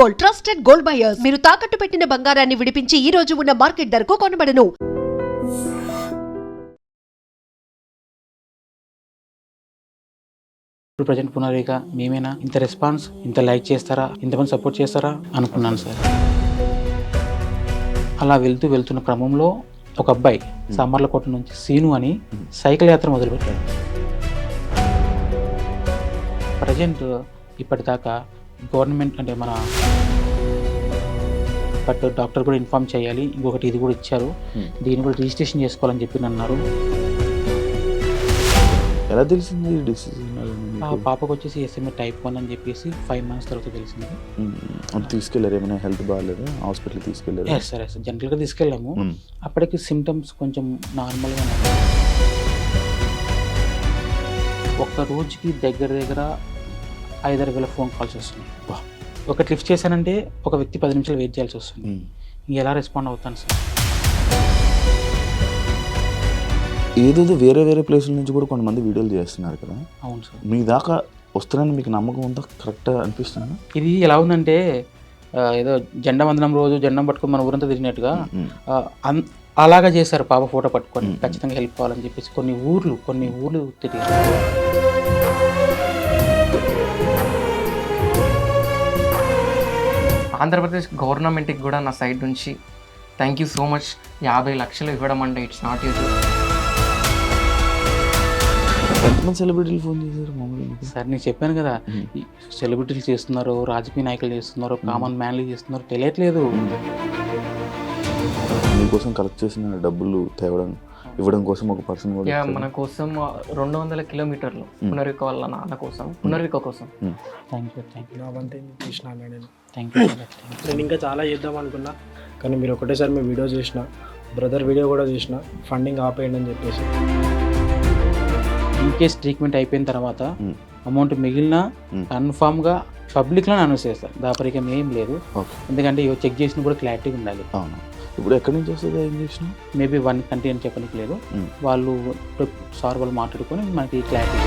Gold, trusted gold buyers. మీరు తాకట్టు పెట్టిన బంగారాన్ని విడిపించి ఈ రోజు ఉన్న మార్కెట్ ధరకు కొనబడను. ఇప్పుడు ప్రజెంట్ పునర్విక మేమేనా ఇంత రెస్పాన్స్ ఇంత లైక్ చేస్తారా ఇంతమంది సపోర్ట్ చేస్తారా అనుకున్నాను సార్. అలా వెళ్తున్న క్రమంలో ఒక అబ్బాయి సామర్లకోట నుంచి సీను అని సైకిల్ యాత్ర మొదలుపెట్టాడు. ప్రజెంట్ ఇప్పటిదాకా గవర్నమెంట్ అంటే మన బట్ డాక్టర్ కూడా ఇన్ఫార్మ్ చేయాలి, ఇంకొకటి ఇది కూడా ఇచ్చారు, దీన్ని కూడా రిజిస్ట్రేషన్ చేసుకోవాలని చెప్పి అన్నారు. ఎలా తెలిసింది డిసిజన్? పాపకు వచ్చేసి SMA type 1 అని చెప్పేసి 5 months తర్వాత తెలిసింది. తీసుకెళ్ళారు, ఏమైనా హెల్త్ బాగాలేదు హాస్పిటల్ తీసుకెళ్ళారు? సరే జనరల్గా తీసుకెళ్ళాము. అప్పటికి సిమ్టమ్స్ కొంచెం నార్మల్గా ఉన్నాయి. ఒక్క రోజుకి దగ్గర 5,000 ఫోన్ కాల్స్ వస్తున్నాయి. ఒకటి లిఫ్ట్ చేశానంటే ఒక వ్యక్తి 10 నిమిషాలు వెయిట్ చేయాల్సి వస్తుంది. ఎలా రెస్పాండ్ అవుతాను సార్? ఏదో వేరే ప్లేసుల నుంచి కూడా కొంతమంది వీడియోలు చేస్తున్నారు కదా. అవును సార్. మీ దాకా వస్తున్నారని మీకు నమ్మకం ఉందా? కరెక్ట్గా అనిపిస్తుందా? ఇది ఎలా ఉందంటే ఏదో జెండా వందనం రోజు జెండం పట్టుకొని మన ఊరంతా తిరిగినట్టుగా అలాగా చేశారు. పాప ఫోటో పట్టుకొని ఖచ్చితంగా హెల్ప్ కావాలని చెప్పేసి కొన్ని ఊర్లు తిరిగారు. ఆంధ్రప్రదేశ్ గవర్నమెంట్కి కూడా నా సైడ్ నుంచి థ్యాంక్ యూ సో మచ్. 50 లక్షలు ఇవ్వడం అంటే ఇట్స్ నాట్ యూజువల్. ఎంతమంది సెలబ్రిటీలు ఫోన్ చేశారు మామూలుగా? సార్ నేను చెప్పాను కదా, సెలబ్రిటీలు చేస్తున్నారు, రాజకీయ నాయకులు చేస్తున్నారు, కామన్ మ్యాన్లు చేస్తున్నారు, తెలియట్లేదు. మీకోసం కలెక్ట్ చేసిన డబ్బులు ఇవ్వడం కోసం ఒక పర్సన్ కూడా మన కోసం 200 కిలోమీటర్లు పునర్విక వాళ్ళ నాన్న కోసం, పునర్విక కోసం. Thank you. నా వంతే చేసిన నేను. Thank you. నేను ఇంకా చాలా చేద్దాం అనుకున్నా, కానీ మీరు ఒకటేసారి మీ వీడియో చేసిన, బ్రదర్ వీడియో కూడా చేసిన, ఫండింగ్ ఆపేయండి అని చెప్పేసి. ఇన్ కేస్ ట్రీట్మెంట్ అయిపోయిన తర్వాత అమౌంట్ మిగిలిన కన్ఫామ్గా పబ్లిక్లో అనౌన్స్ చేస్తారు. దాపరికం ఏం లేదు, ఎందుకంటే చెక్ చేసిన కూడా క్లారిటీ ఉండాలి. అవును. ఇప్పుడు ఎక్కడి నుంచి వస్తుంది ఏం చేసిన? మేబీ 1 కంట్రీ అని చెప్పడానికి లేదు, వాళ్ళు మాట్లాడుకొని మనకి క్లారిటీ.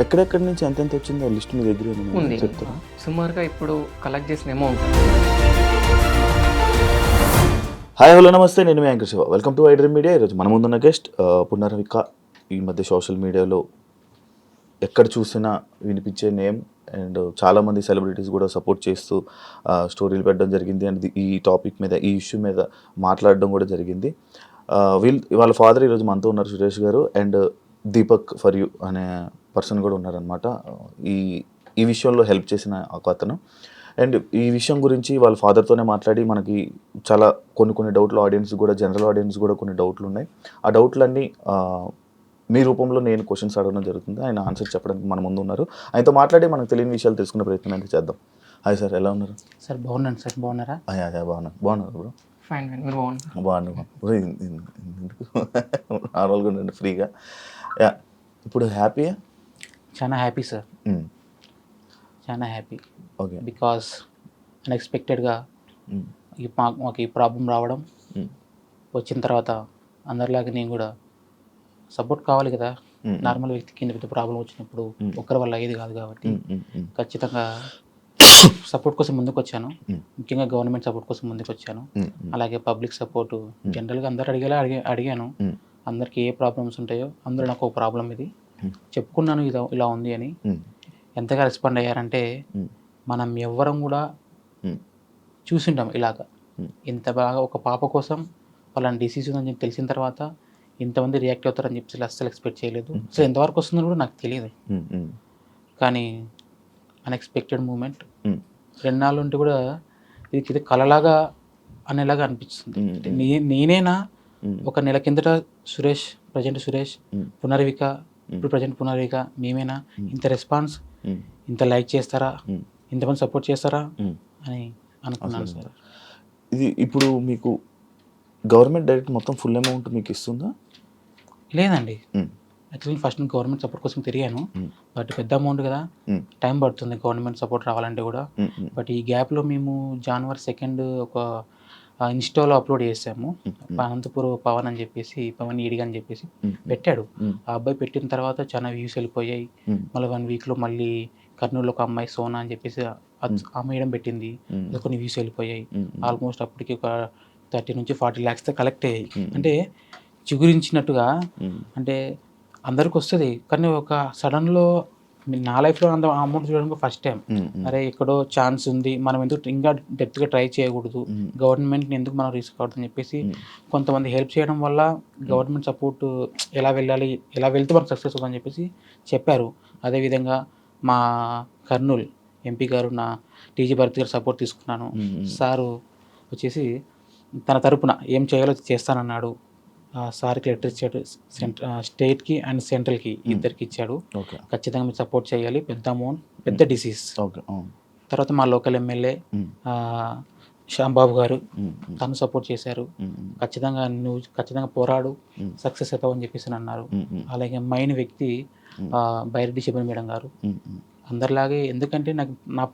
ఎక్కడెక్కడి నుంచి ఎంత వచ్చిందో లిస్ట్ మీ దగ్గర ఉంది. చెప్తారా? సుమారుగా ఇప్పుడు కలెక్ట్ చేసిన అమౌంట్. హాయ్ హలో నమస్తే, నేను మీ anchor Shiva. Welcome to iDream Media. ఈరోజు మన ముందున్న గెస్ట్ పునర్విక. ఈ మధ్య సోషల్ మీడియాలో ఎక్కడ చూసినా వినిపించే నేమ్, అండ్ చాలామంది సెలబ్రిటీస్ కూడా సపోర్ట్ చేస్తూ స్టోరీలు పెట్టడం జరిగింది. అండ్ ఈ టాపిక్ మీద, ఈ ఇష్యూ మీద మాట్లాడడం కూడా జరిగింది. వాళ్ళ ఫాదర్ ఈరోజు మనతో ఉన్నారు, సురేష్ గారు. అండ్ దీపక్ ఫర్ యూ అనే పర్సన్ కూడా ఉన్నారనమాట, ఈ విషయంలో హెల్ప్ చేసిన ఒక అతను. అండ్ ఈ విషయం గురించి వాళ్ళ ఫాదర్తోనే మాట్లాడి మనకి చాలా కొన్ని డౌట్లు, ఆడియన్స్ కూడా, జనరల్ ఆడియన్స్ కూడా కొన్ని డౌట్లు ఉన్నాయి. ఆ డౌట్లన్నీ మీ రూపంలో నేను క్వశ్చన్స్ అడగడం జరుగుతుంది. ఆయన ఆన్సర్ చెప్పడానికి మన ముందు ఉన్నారు. ఆయనతో మాట్లాడి మనకు తెలియని విషయాలు తెలుసుకునే ప్రయత్నం అయితే చేద్దాం. హాయ్ సార్, ఎలా ఉన్నారు? సార్ బాగున్నాను సార్, బాగున్నారా? బాగున్నారు బ్రో. ఫైన్, మీరు బాగున్నాను. నార్మల్గా ఉండండి, ఫ్రీగా. ఇప్పుడు హ్యాపీయా? చాలా హ్యాపీ సార్, చాలా హ్యాపీ. ఓకే. బికాస్ అన్ఎక్స్పెక్టెడ్గా మాకు ఈ ప్రాబ్లం రావడం, వచ్చిన తర్వాత అందరిలాగా నేను కూడా సపోర్ట్ కావాలి కదా. నార్మల్ వ్యక్తికి ఇంత పెద్ద ప్రాబ్లం వచ్చినప్పుడు ఒక్కరి వల్ల అయ్యేది కాదు కాబట్టి ఖచ్చితంగా సపోర్ట్ కోసం ముందుకు వచ్చాను. ముఖ్యంగా గవర్నమెంట్ సపోర్ట్ కోసం ముందుకు వచ్చాను. అలాగే పబ్లిక్ సపోర్టు జనరల్గా అందరు అడిగాను. అందరికి ఏ ప్రాబ్లమ్స్ ఉంటాయో అందరూ నాకు ఒక ప్రాబ్లం ఇది చెప్పుకున్నాను, ఇలా ఉంది అని. ఎంతగా రెస్పాండ్ అయ్యారంటే మనం ఎవ్వరం కూడా చూసింటాం ఇలాగా. ఇంత బాగా ఒక పాప కోసం వాళ్ళని డిసీజ్ ఉందని చెప్పి తెలిసిన తర్వాత ఇంతమంది రియాక్ట్ అవుతారని చెప్పి అస్సలు ఎక్స్పెక్ట్ చేయలేదు. అసలు ఎంతవరకు వస్తుందో కూడా నాకు తెలియదు. కానీ అన్ఎక్స్పెక్టెడ్ మూమెంట్. 2 నాళ్ళు ఉంటే కూడా ఇది కలలాగా అనేలాగా అనిపిస్తుంది. నేనేనా ఒక నెల కిందట ప్రజెంట్ సురేష్, పునర్విక, ఇప్పుడు ప్రజెంట్ పునర్విక మేమేనా ఇంత రెస్పాన్స్ ఇంత లైక్ చేస్తారా ఇంతమంది సపోర్ట్ చేస్తారా అని అనుకున్నాను సార్. ఇది ఇప్పుడు మీకు గవర్నమెంట్ డైరెక్ట్ మొత్తం ఫుల్ అమౌంట్ మీకు ఇస్తుందా? లేదండి, యాక్చువల్లీ ఫస్ట్ గవర్నమెంట్ సపోర్ట్ కోసం తిరిగాను. బట్ పెద్ద అమౌంట్ కదా, టైం పడుతుంది గవర్నమెంట్ సపోర్ట్ రావాలంటే కూడా. బట్ ఈ గ్యాప్లో మేము January 2 ఒక ఇన్స్టాలో అప్లోడ్ చేసాము. అనంతపూర్ పవన్ అని చెప్పేసి, పవన్ ఈడిగా అని చెప్పేసి పెట్టాడు. ఆ అబ్బాయి పెట్టిన తర్వాత చాలా వ్యూస్ వెళ్ళిపోయాయి. మళ్ళీ 1 వీక్లో మళ్ళీ కర్నూలులో ఒక అమ్మాయి సోనా అని చెప్పేసి ఆ మేడం పెట్టింది. అది కొన్ని వ్యూస్ వెళ్ళిపోయాయి. ఆల్మోస్ట్ అప్పటికి ఒక 30 నుంచి 40 lakhs కలెక్ట్ అయ్యాయి. అంటే చిగురించినట్టుగా అంటే అందరికి వస్తుంది, కానీ ఒక సడన్లో నా లైఫ్లో అంత అమౌంట్ చూడడం ఫస్ట్ టైం. అరే ఎక్కడో ఛాన్స్ ఉంది, మనం ఎందుకు ఇంకా డెప్త్గా ట్రై చేయకూడదు, గవర్నమెంట్ని ఎందుకు మనం రిస్క్ అవుతుందని చెప్పేసి కొంతమంది హెల్ప్ చేయడం వల్ల గవర్నమెంట్ సపోర్ట్ ఎలా వెళ్ళాలి, ఎలా వెళ్తే మనకు సక్సెస్ అవుతుందని చెప్పేసి చెప్పారు. అదేవిధంగా మా కర్నూలు ఎంపీ గారు నా టీజీ భరత్ గారు సపోర్ట్ తీసుకున్నాను. సారు వచ్చేసి తన తరపున ఏం చేయాలో చేస్తానన్నాడు. సార్కి లెటర్ ఇచ్చాడు, స్టేట్కి అండ్ సెంట్రల్కి ఇద్దరికి ఇచ్చాడు. ఖచ్చితంగా మీరు సపోర్ట్ చేయాలి, పెద్ద అమౌంట్, పెద్ద డిసీజ్. తర్వాత మా లోకల్ ఎమ్మెల్యే శ్యాంబాబు గారు తను సపోర్ట్ చేశారు. నువ్వు ఖచ్చితంగా పోరాడు, సక్సెస్ అవుతావు అని చెప్పేసి అన్నారు. అలాగే మెయిన్ వ్యక్తి బైరెడ్డి శిబన్ మేడం గారు. అందరిలాగే, ఎందుకంటే నాకు నా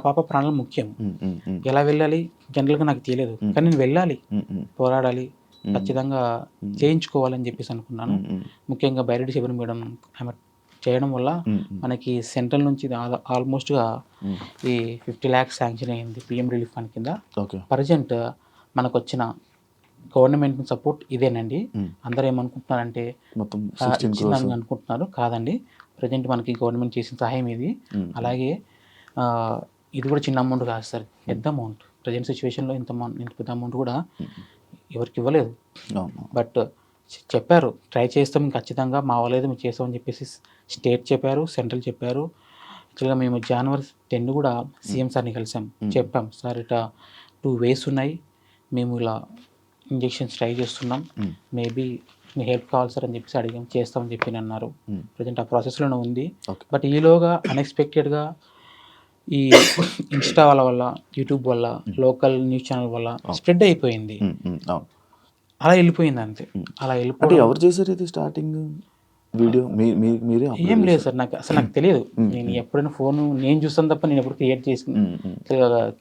పాప ప్రాణాలు ముఖ్యం. ఎలా వెళ్ళాలి జనరల్గా నాకు తెలియదు, కానీ నేను వెళ్ళాలి, పోరాడాలి, ఖచ్చితంగా చేయించుకోవాలని చెప్పేసి అనుకున్నాను. ముఖ్యంగా బైరెడ్డి శిబన్ మేడం ఆమె చేయడం వల్ల మనకి సెంట్రల్ నుంచి ఆల్మోస్ట్గా ఈ 50 lakhs శాంక్షన్ అయింది పిఎం రిలీఫ్ ఫండ్ కింద. ప్రజెంట్ మనకు వచ్చిన గవర్నమెంట్ సపోర్ట్ ఇదేనండి. అందరూ ఏమనుకుంటున్నారంటే ఇచ్చిందని అనుకుంటున్నారు, కాదండి. ప్రజెంట్ మనకి గవర్నమెంట్ చేసిన సహాయం ఇది. అలాగే ఇది కూడా చిన్న అమౌంట్ కాదు సార్, పెద్ద అమౌంట్. ప్రజెంట్ సిచ్యువేషన్లో ఇంత పెద్ద అమౌంట్ కూడా ఎవరికి ఇవ్వలేదు. బట్ చెప్పారు ట్రై చేస్తాం ఖచ్చితంగా, మా వాళ్ళేదో మేము చేస్తామని చెప్పేసి స్టేట్ చెప్పారు, సెంట్రల్ చెప్పారు. యాక్చువల్గా మేము January 10 కూడా సీఎం సార్ని కలిసాం. చెప్పాం, సార్ ఇట్లా 2 ways ఉన్నాయి, మేము ఇలా ఇంజెక్షన్స్ ట్రై చేస్తున్నాం, మేబీ మీ హెల్ప్ కావాలి సార్ అని చెప్పేసి అడిగాం. చేస్తామని చెప్పి అన్నారు. ప్రజెంట్ ఆ ప్రాసెస్లోనే ఉంది. బట్ ఈలోగా అన్ఎక్స్పెక్టెడ్గా ఈ ఇన్స్టా వల్ల, యూట్యూబ్ వల్ల, లోకల్ న్యూస్ ఛానల్ వల్ల స్ప్రెడ్ అయిపోయింది. అలా వెళ్ళిపోయింది అంతే. అలా వెళ్ళిపోయి ఎవరు చేశారు ఇది స్టార్టింగ్ వీడియో? మీరే? ఏం లేదు సార్, నాకు తెలియదు. నేను ఎప్పుడైనా ఫోన్ నేను చూస్తాను తప్ప నేను ఎప్పుడు క్రియేట్ చేసి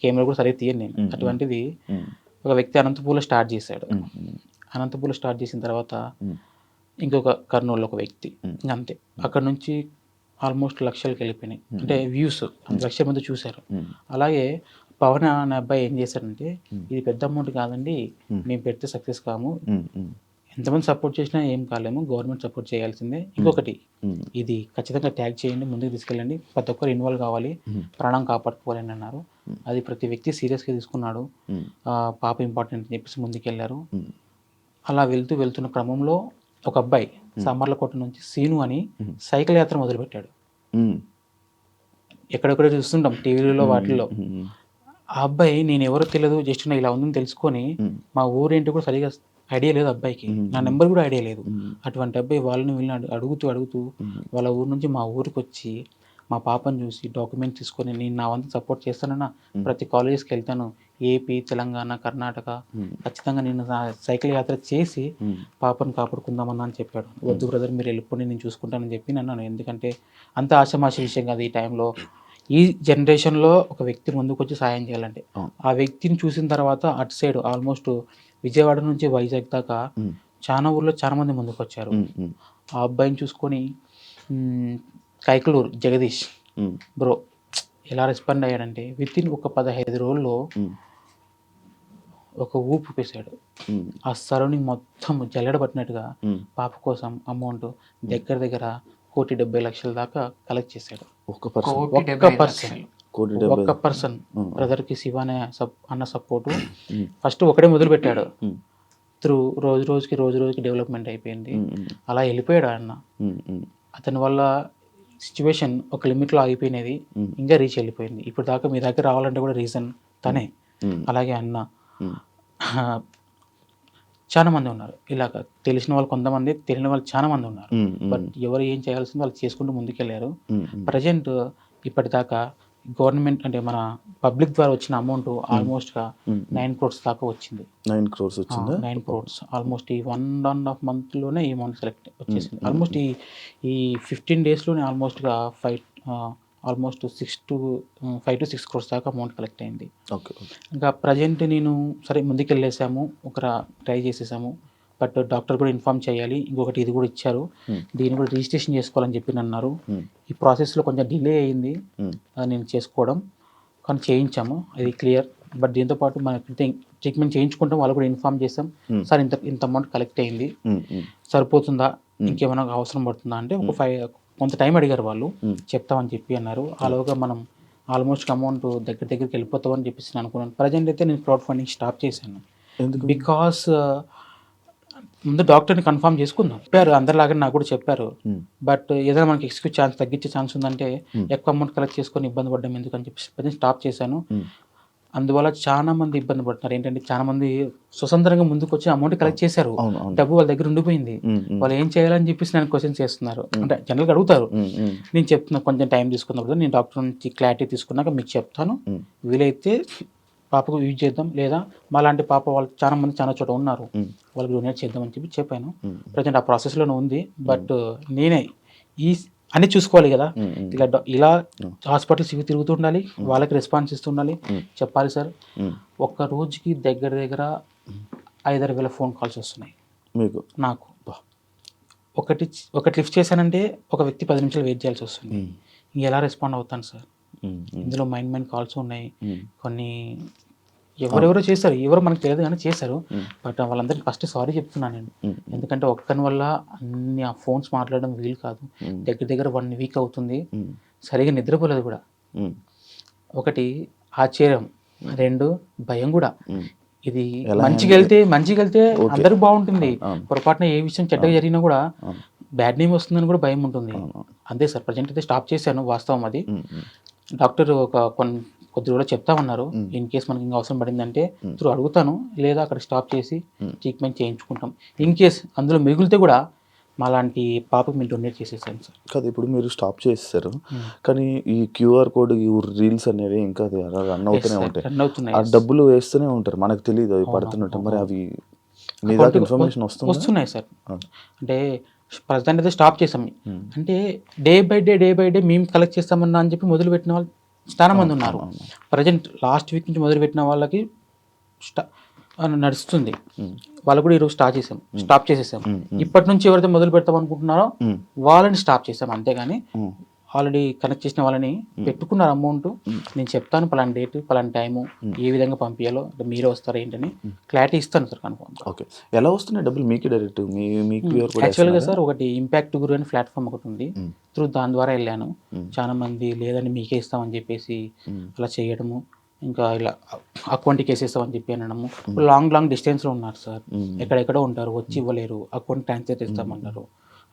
కెమెరా కూడా సరిగ్గా తీయను నేను. అటువంటిది ఒక వ్యక్తి అనంతపూర్లో స్టార్ట్ చేశాడు. అనంతపూర్లో స్టార్ట్ చేసిన తర్వాత ఇంకొక కర్నూలులో ఒక వ్యక్తి, అంతే. అక్కడ నుంచి ఆల్మోస్ట్ లక్షలకు వెళ్ళిపోయినాయి. అంటే వ్యూస్ 1,00,000 మంది చూశారు. అలాగే పవన్ అనే అబ్బాయి ఏం చేశాడంటే, ఇది పెద్ద అమౌంట్ కాదండి, మేము పెడితే సక్సెస్ కాము, ఎంతమంది సపోర్ట్ చేసినా ఏం కాలేము, గవర్నమెంట్ సపోర్ట్ చేయాల్సిందే. ఇంకొకటి, ఇది ఖచ్చితంగా ట్యాగ్ చేయండి, ముందుకు తీసుకెళ్ళండి, ప్రతి ఒక్కరు ఇన్వాల్వ్ కావాలి, ప్రాణం కాపాడుకోవాలని అన్నారు. అది ప్రతి వ్యక్తి సీరియస్గా తీసుకున్నాడు. పాప ఇంపార్టెంట్ అని చెప్పేసి ముందుకెళ్ళారు. అలా వెళ్తున్న క్రమంలో ఒక అబ్బాయి సామర్లకోట నుంచి సీను అని సైకిల్ యాత్ర మొదలుపెట్టాడు. ఎక్కడెక్కడ చూస్తుంటాం టీవీలలో వాటిల్లో. ఆ అబ్బాయి నేను ఎవరో తెలియదు, జస్ట్ నా ఇలా ఉందని తెలుసుకొని, మా ఊరేంటి కూడా సరిగా ఐడియా లేదు అబ్బాయికి, నా నెంబర్ కూడా ఐడియా లేదు. అటువంటి అబ్బాయి వాళ్ళని వీళ్ళని అడుగుతూ వాళ్ళ ఊరు నుంచి మా ఊరికి వచ్చి మా పాపను చూసి డాక్యుమెంట్ తీసుకొని, నేను నా వంతు సపోర్ట్ చేస్తానన్నా, ప్రతి కాలేజెస్కి వెళ్తాను, ఏపీ, తెలంగాణ, కర్ణాటక, ఖచ్చితంగా నేను సైకిల్ యాత్ర చేసి పాపను కాపాడుకుందామన్నా అని చెప్పాడు. వద్దు బ్రదర్, మీరు వెళ్ళిపోయి నేను చూసుకుంటానని చెప్పి అన్నాను. ఎందుకంటే అంత ఆశమాష విషయం కాదు ఈ టైంలో. ఈ జనరేషన్లో ఒక వ్యక్తి ముందుకు వచ్చి సాయం చేయాలంటే, ఆ వ్యక్తిని చూసిన తర్వాత అటు సైడ్ ఆల్మోస్ట్ విజయవాడ నుంచి వైజాగ్ దాకా చాలా ఊర్లో చాలా మంది ముందుకు వచ్చారు. ఆ అబ్బాయిని చూసుకొని కైకలూరు జగదీష్ బ్రో ఎలా రెస్పాండ్ అయ్యాడంటే, వితిన్ ఒక 15 రోజుల్లో ఒక ఊపు పేశాడు. ఆ సరౌండింగ్ మొత్తం జల్లెడబట్టినట్టుగా పాప కోసం అమౌంట్ దగ్గర 1,70,00,000 దాకా కలెక్ట్ చేశాడు. ఒక్క పర్సన్ బ్రదర్కి శివ అన్న సపోర్టు. ఫస్ట్ ఒకటే మొదలు పెట్టాడు, త్రూ రోజు రోజుకి డెవలప్మెంట్ అయిపోయింది. అలా వెళ్ళిపోయాడు అన్న. అతని వల్ల సిచ్యువేషన్ ఒక లిమిట్లో ఆగిపోయినది, ఇంకా రీచ్ వెళ్ళిపోయింది. ఇప్పుడు దాకా మీ దగ్గర రావాలంటే కూడా రీజన్ తనే. అలాగే అన్న చాలా మంది ఉన్నారు ఇలాగ, తెలిసిన వాళ్ళు కొంతమంది, తెలియని వాళ్ళు చాలా మంది ఉన్నారు. బట్ ఎవరు ఏం చేయాల్సిందో వాళ్ళు చేసుకుంటూ ముందుకెళ్ళారు. ప్రజెంట్ ఇప్పటిదాకా గవర్నమెంట్ అంటే మన పబ్లిక్ ద్వారా వచ్చిన అమౌంట్ ఆల్మోస్ట్గా 9 crores దాకా వచ్చింది. 9 crores వచ్చింది. 9 crores ఆల్మోస్ట్ ఈ 1.5 monthలోనే ఈ అమౌంట్ సెలెక్ట్ వచ్చేసింది. ఆల్మోస్ట్ ఈ 15 daysలోనే ఆల్మోస్ట్గా 5 to 6 crores దాకా అమౌంట్ కలెక్ట్ అయింది. ఇంకా ప్రజెంట్ నేను సరే ముందుకెళ్ళేసాము, ఒక ట్రై చేసేసాము, బట్ డాక్టర్ కూడా ఇన్ఫామ్ చేయాలి, ఇంకొకటి ఇది కూడా ఇచ్చారు, దీన్ని కూడా రిజిస్ట్రేషన్ చేసుకోవాలని చెప్పి అన్నారు. ఈ ప్రాసెస్లో కొంచెం డిలే అయ్యింది నేను చేసుకోవడం, కానీ చేయించాము, అది క్లియర్. బట్ దీంతోపాటు మన ట్రీట్మెంట్ చేయించుకుంటాం, వాళ్ళు కూడా ఇన్ఫామ్ చేసాం, సార్ ఇంత అమౌంట్ కలెక్ట్ అయింది, సరిపోతుందా, ఇంకేమైనా అవసరం పడుతుందా అంటే కొంత టైం అడిగారు వాళ్ళు, చెప్తామని చెప్పి అన్నారు. అలాగా మనం ఆల్మోస్ట్ అమౌంట్ దగ్గరికి వెళ్ళిపోతామని చెప్పేసి నేను అనుకున్నాను. ప్రజెంట్ అయితే నేను క్రౌడ్ ఫండింగ్ స్టాప్ చేశాను, బికాస్ ముందు డాక్టర్ని కన్ఫర్మ్ చేసుకుందాం చెప్పారు, అందరిలాగా నాకు కూడా చెప్పారు. బట్ ఏదైనా మనకి ఎక్స్క్యూజ్ ఛాన్స్ తగ్గించే ఛాన్స్ ఉందంటే ఎక్కువ అమౌంట్ కలెక్ట్ చేసుకొని ఇబ్బంది పడ్డం ఎందుకని చెప్పేసి ప్రజెంట్ స్టాప్ చేశాను. అందువల్ల చాలా మంది ఇబ్బంది పడుతున్నారు. ఏంటంటే చాలా మంది స్వతంత్రంగా ముందుకు వచ్చి అమౌంట్ కలెక్ట్ చేశారు, డబ్బు వాళ్ళ దగ్గర ఉండిపోయింది, వాళ్ళు ఏం చేయాలని చెప్పేసి నేను క్వశ్చన్ చేస్తున్నారు, అంటే జనరల్గా అడుగుతారు. నేను చెప్తున్నా కొంచెం టైం తీసుకున్నప్పుడు నేను డాక్టర్ నుంచి క్లారిటీ తీసుకున్నాక మీకు చెప్తాను, వీలైతే పాపకు యూజ్ చేద్దాం, లేదా మాలాంటి పాప వాళ్ళు చాలా మంది చాలా చోట ఉన్నారు, వాళ్ళకి డొనేట్ చేద్దామని చెప్పి చెప్పాను. ప్రజెంట్ ఆ ప్రాసెస్లోనే ఉంది. బట్ నేనే అన్నీ చూసుకోవాలి కదా, ఇలా హాస్పిటల్స్ ఇవి తిరుగుతూ ఉండాలి, వాళ్ళకి రెస్పాన్స్ ఇస్తుండాలి, చెప్పాలి సార్. ఒక్క రోజుకి దగ్గర 5,000 ఫోన్ కాల్స్ వస్తున్నాయి మీకు నాకు. ఒకటి లిఫ్ట్ చేశానంటే ఒక వ్యక్తి 10 నిమిషాలు వెయిట్ చేయాల్సి వస్తుంది, ఎలా రెస్పాండ్ అవుతాను సార్. ఇందులో మైండ్ కాల్స్ ఉన్నాయి, కొన్ని ఎవరెవరో చేశారు, ఎవరో మనకు తెలియదు కానీ చేశారు. బట్ వాళ్ళందరికీ ఫస్ట్ సారీ చెప్తున్నాను నేను, ఎందుకంటే ఒక్కని వల్ల అన్ని ఆ ఫోన్స్ మాట్లాడడం వీలు కాదు. దగ్గర 1 వీక్ అవుతుంది, సరిగా నిద్రపోలేదు కూడా. ఒకటి ఆశ్చర్యం, 2 భయం కూడా. ఇది మంచిగా వెళ్తే అందరూ బాగుంటుంది, పొరపాటున ఏ విషయం చెడ్డగా జరిగినా కూడా బ్యాడ్ నేమ్ వస్తుందని కూడా భయం ఉంటుంది. అంతే సార్, ప్రజెంట్ అయితే స్టాప్ చేశాను, వాస్తవం అది. డాక్టర్ కొద్ది రోజులు చెప్తామన్నారు, ఇన్ కేస్ మనకి ఇంకా అవసరం పడిందంటే త్రూ అడుగుతాను, లేదా అక్కడ స్టాప్ చేసి ట్రీట్మెంట్ చేయించుకుంటాం. ఇన్ కేస్ అందులో మిగిలితే కూడా మాలాంటి పాపకు మీరు డొనేట్ చేసేసాను సార్. కాదు, ఇప్పుడు మీరు స్టాప్ చేసేసారు, కానీ ఈ QR కోడ్, ఈ రీల్స్ అనేవి ఇంకా రన్ అవుతూనే ఉంటాయి, ఆ డబ్బులు వేస్తూనే ఉంటారు, మనకు తెలియదు అవి పడుతున్నట్టు. మరి అవి మీ దాకా ఇన్ఫర్మేషన్ వస్తున్నాయి సార్. అంటే ప్రజెంట్ అయితే స్టాప్ చేసాం, అంటే డే బై డే మేము కలెక్ట్ చేస్తామన్నా అని చెప్పి మొదలుపెట్టిన వాళ్ళు చాలా మంది ఉన్నారు. ప్రజెంట్ లాస్ట్ వీక్ నుంచి మొదలుపెట్టిన వాళ్ళకి నడుస్తుంది, వాళ్ళు కూడా ఈరోజు స్టాప్ చేసేసాం. ఇప్పటి నుంచి ఎవరైతే మొదలు పెడతాం అనుకుంటున్నారో వాళ్ళని స్టాప్ చేసాం, అంతేగాని ఆల్రెడీ కనెక్ట్ చేసిన వాళ్ళని పెట్టుకున్నారు అమౌంట్. నేను చెప్తాను పలానా డేట్ పలానా టైము, ఏ విధంగా పంపించాలో, మీరే వస్తారా ఏంటని క్లారిటీ ఇస్తాను సార్ కన్ఫర్మ్. ఓకే, ఎలా వస్తున్నాయి డబ్బులు మీకు డైరెక్ట్? యాక్చువల్గా సార్ ఒకటి ఇంపాక్ట్ గురు అని ప్లాట్ఫామ్ ఒకటి ఉంది, త్రూ దాని ద్వారా వెళ్ళాను. చాలా మంది లేదని మీకే ఇస్తామని చెప్పేసి అలా చేయడము, ఇంకా ఇలా అకౌంట్కి వేసేస్తామని చెప్పి అనడము. లాంగ్ డిస్టెన్స్లో ఉన్నారు సార్, ఎక్కడెక్కడో ఉంటారు, వచ్చి ఇవ్వలేరు, అకౌంట్ ట్రాన్స్ఫర్ చేస్తామంటారు.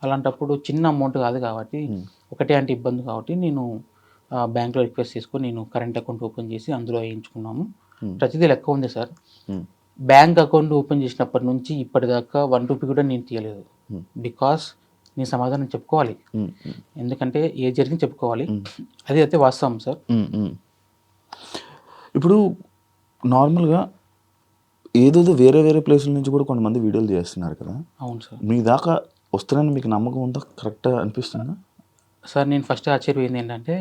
అలాంటప్పుడు చిన్న అమౌంట్ కాదు కాబట్టి, ఒకటే అంటే ఇబ్బంది కాబట్టి నేను బ్యాంక్లో రిక్వెస్ట్ చేసుకొని నేను కరెంట్ అకౌంట్ ఓపెన్ చేసి అందులో వేయించుకున్నాము. ప్రతిదీ లెక్క ఉంది సార్. బ్యాంక్ అకౌంట్ ఓపెన్ చేసినప్పటి నుంచి ఇప్పటిదాకా 1 రూపీ కూడా నేను తీయలేదు, బికాస్ నేను సమాధానం చెప్పుకోవాలి, ఎందుకంటే ఏ జరిగింది చెప్పుకోవాలి, అది అయితే వాస్తవం సార్. ఇప్పుడు నార్మల్గా ఏదో వేరే ప్లేసుల నుంచి కూడా కొంతమంది వీడియోలు చేస్తున్నారు కదా. అవును సార్. మీ దాకా వస్తున్నాయని మీకు నమ్మకం ఉందా? కరెక్ట్గా అనిపిస్తుందా సార్? నేను ఫస్ట్ ఆశ్చర్యపోయింది ఏంటంటే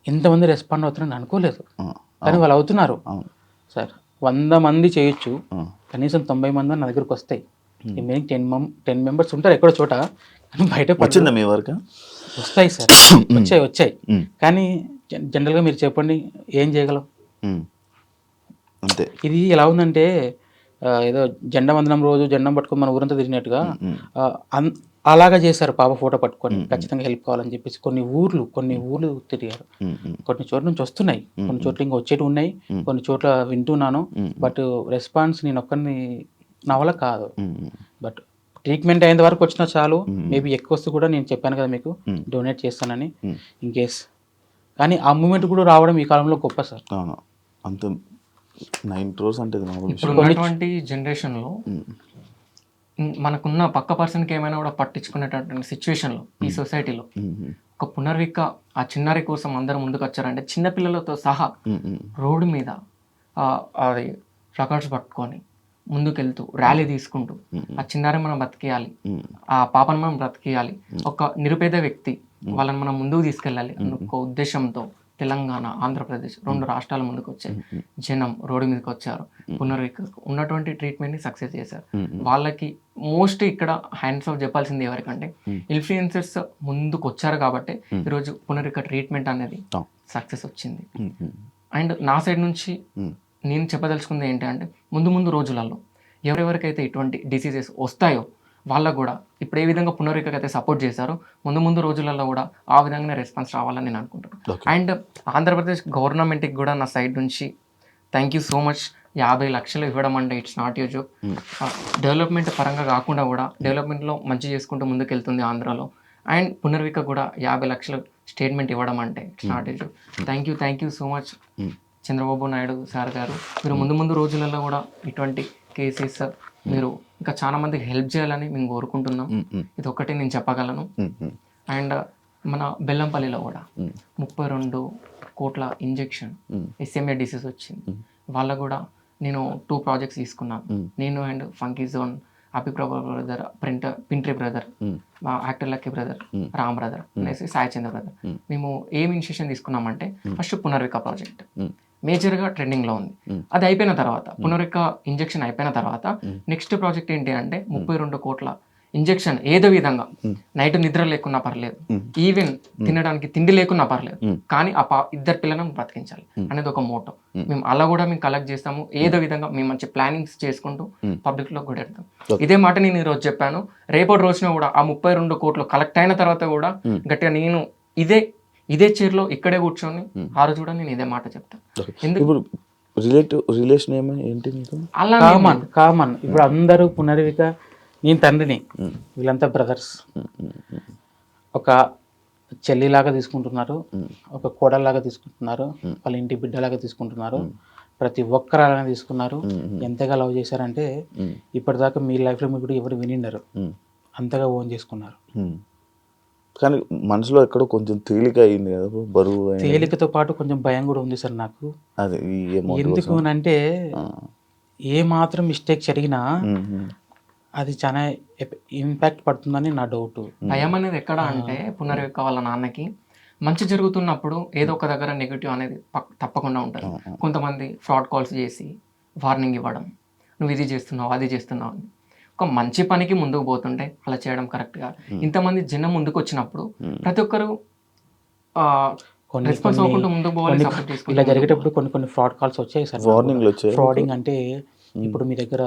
ఇంతమంది రెస్పాండ్ అవుతున్నారని అనుకోలేదు, కానీ వాళ్ళు అవుతున్నారు సార్. 100 మంది చేయొచ్చు, కనీసం 90 మంది నా దగ్గరకు వస్తాయి. రిమైనింగ్ 10 మెంబర్స్ ఉంటారు ఎక్కడో చోట, కానీ బయట వచ్చిందా మీ వరకు? వస్తాయి సార్, వచ్చాయి. కానీ జనరల్గా మీరు చెప్పండి ఏం చేయగలం? అంతే. ఇది ఎలా ఉందంటే ఏదో జెండా వందనం రోజు జెండా పట్టుకొని మన ఊరంతా తిరిగినట్టుగా అలాగా చేశారు. పాప ఫోటో పట్టుకొని ఖచ్చితంగా హెల్ప్ కావాలని చెప్పేసి కొన్ని ఊర్లు తిరిగారు. కొన్ని చోట్ల నుంచి వస్తున్నాయి, కొన్ని చోట్ల ఇంకా వచ్చేటి ఉన్నాయి, కొన్ని చోట్ల వింటున్నాను. బట్ రెస్పాన్స్ నేను ఒక్కరిని నా వల్ల కాదు. బట్ ట్రీట్మెంట్ అయిన వరకు వచ్చినా చాలు, మేబీ ఎక్కువ వస్తే కూడా నేను చెప్పాను కదా మీకు డొనేట్ చేస్తానని, ఇన్ కేస్. కానీ ఆ మూమెంట్ కూడా రావడం ఈ కాలంలో గొప్ప సార్. అంత 9 crores అంటే ఇప్పుడు ఉన్నటువంటి జనరేషన్లో మనకున్న పక్క పర్సన్కి ఏమైనా కూడా పట్టించుకునేటటువంటి సిచ్యువేషన్లో ఈ సొసైటీలో ఒక పునర్విక ఆ చిన్నారి కోసం అందరూ ముందుకు వచ్చారంటే చిన్నపిల్లలతో సహా రోడ్డు మీద అది ప్లకార్డ్స్ పట్టుకొని ముందుకెళ్తూ ర్యాలీ తీసుకుంటూ ఆ చిన్నారి మనం బ్రతికేయాలి, ఆ పాపను మనం బ్రతికేయాలి, ఒక నిరుపేద వ్యక్తి వాళ్ళని మనం ముందుకు తీసుకెళ్ళాలి అన్న ఒక ఉద్దేశంతో తెలంగాణ, ఆంధ్రప్రదేశ్ 2 రాష్ట్రాల ముందుకు వచ్చాయి. జనం రోడ్డు మీదకి వచ్చారు. పునర్వికకు ఉన్నటువంటి ట్రీట్మెంట్ని సక్సెస్ చేశారు. వాళ్ళకి మోస్ట్ ఇక్కడ హ్యాండ్స్ ఆఫ్ చెప్పాల్సింది ఎవరికంటే ఇన్ఫ్లుయెన్సర్స్ ముందుకు వచ్చారు కాబట్టి ఈరోజు పునర్విక ట్రీట్మెంట్ అనేది సక్సెస్ వచ్చింది. అండ్ నా సైడ్ నుంచి నేను చెప్పదలుచుకుంది ఏంటంటే ముందు రోజులలో ఎవరెవరికైతే ఇటువంటి డిసీజెస్ వస్తాయో వాళ్ళకు కూడా ఇప్పుడు ఏ విధంగా పునర్వికకి అయితే సపోర్ట్ చేశారో ముందు రోజులలో కూడా ఆ విధంగానే రెస్పాన్స్ రావాలని నేను అనుకుంటున్నాను. అండ్ ఆంధ్రప్రదేశ్ గవర్నమెంట్కి కూడా నా సైడ్ నుంచి థ్యాంక్ యూ సో మచ్. 50 లక్షలు ఇవ్వడం అంటే it's not you joke. Development పరంగా కాకుండా కూడా డెవలప్మెంట్లో మంచి చేసుకుంటూ ముందుకెళ్తుంది ఆంధ్రాలో. అండ్ పునర్విక కూడా 50 లక్షలు స్టేట్మెంట్ ఇవ్వడం అంటే it's not you joke. Thank you so much Chandrababu Naidu sir గారు. మీరు ముందు రోజులలో కూడా ఇటువంటి కేసెస్ మీరు ఇంకా చాలా మందికి హెల్ప్ చేయాలని మేము కోరుకుంటున్నాం. ఇది ఒక్కటే నేను చెప్పగలను. అండ్ మన బెల్లంపల్లిలో కూడా 32 కోట్ల ఇంజెక్షన్ SMA డిసీజ్ వచ్చింది. వాళ్ళకు కూడా నేను 2 ప్రాజెక్ట్స్ తీసుకున్నాను. నేను అండ్ ఫంకీ జోన్, అభిప్రాయ బ్రదర్, పింట్రీ బ్రదర్, మా actor lucky brother, Ram brother అనేసి సాయి చంద్ర బ్రదర్. మేము ఏం ఇనిషియేషన్ తీసుకున్నామంటే ఫస్ట్ పునర్విక ప్రాజెక్ట్ మేజర్గా ట్రెండింగ్లో ఉంది. అది అయిపోయిన తర్వాత పునర్విక ఇంజెక్షన్ అయిపోయిన తర్వాత నెక్స్ట్ ప్రాజెక్ట్ ఏంటి అంటే 32 కోట్ల ఇంజెక్షన్ ఏదో విధంగా నైట్ నిద్ర లేకున్నా పర్లేదు, ఈవెన్ తినడానికి తిండి లేకున్నా పర్లేదు, కానీ ఆ 2 పిల్లలను బ్రతికించాలి అనేది ఒక మోటో. మేము అలా కూడా మేము కలెక్ట్ చేస్తాము. ఏదో విధంగా మేము మంచి ప్లానింగ్స్ చేసుకుంటూ పబ్లిక్ లో కూడా వెళ్తాం. ఇదే మాట నేను ఈరోజు చెప్పాను. రేపటి రోజున కూడా ఆ 32 కోట్లు కలెక్ట్ అయిన తర్వాత కూడా గట్టిగా నేను ఇదే చైర్లో ఇక్కడే కూర్చొని ఆ రోజు కూడా నేను ఇదే మాట చెప్తాను. ఇప్పుడు రిలేషన్ ఏంటి మీకు? అలా కామన్ ఇప్పుడు అందరూ పునర్విక, నేను తండ్రిని, వీళ్ళంతా బ్రదర్స్. ఒక చెల్లిలాగా తీసుకుంటున్నారు, ఒక కోడల్లాగా తీసుకుంటున్నారు, వాళ్ళ ఇంటి బిడ్డలాగా తీసుకుంటున్నారు. ప్రతి ఒక్కరు అలానే తీసుకున్నారు. ఎంతగా లవ్ చేశారంటే ఇప్పటిదాకా మీ లైఫ్లో మీకు ఎవరు వినిండరు, అంతగా ఓన్ చేసుకున్నారు. కానీ మనసులో ఎక్కడో కొంచెం తేలిక అయింది కదా, బరువు తేలికతో పాటు కొంచెం భయం కూడా ఉంది సార్ నాకు. అదే ఎందుకు అంటే ఏ మాత్రం మిస్టేక్ జరిగినా అది చాలా ఇంపాక్ట్ పడుతుందని నా డౌట్. భయం అనేది ఎక్కడ అంటే పునర్విక వాళ్ళ నాన్నకి మంచి జరుగుతున్నప్పుడు ఏదో ఒక దగ్గర నెగిటివ్ అనేది తప్పకుండా ఉంటుంది. కొంతమంది ఫ్రాడ్ కాల్స్ చేసి వార్నింగ్ ఇవ్వడం, నువ్వు ఇది చేస్తున్నావు అది చేస్తున్నావు అని. ఒక మంచి పనికి ముందుకు పోతుంటే అలా చేయడం కరెక్ట్ కాదు. ఇంతమంది జనం ముందుకు వచ్చినప్పుడు ప్రతి ఒక్కరు రెస్పాన్స్ అవ్వకుండా ముందుకు పోవాలి. ఇలా జరిగేటప్పుడు కొన్ని ఫ్రాడ్ కాల్స్ వచ్చాయి సార్. వార్నింగ్లు వచ్చాయి. ఫ్రాడింగ్ అంటే ఇప్పుడు మీ దగ్గర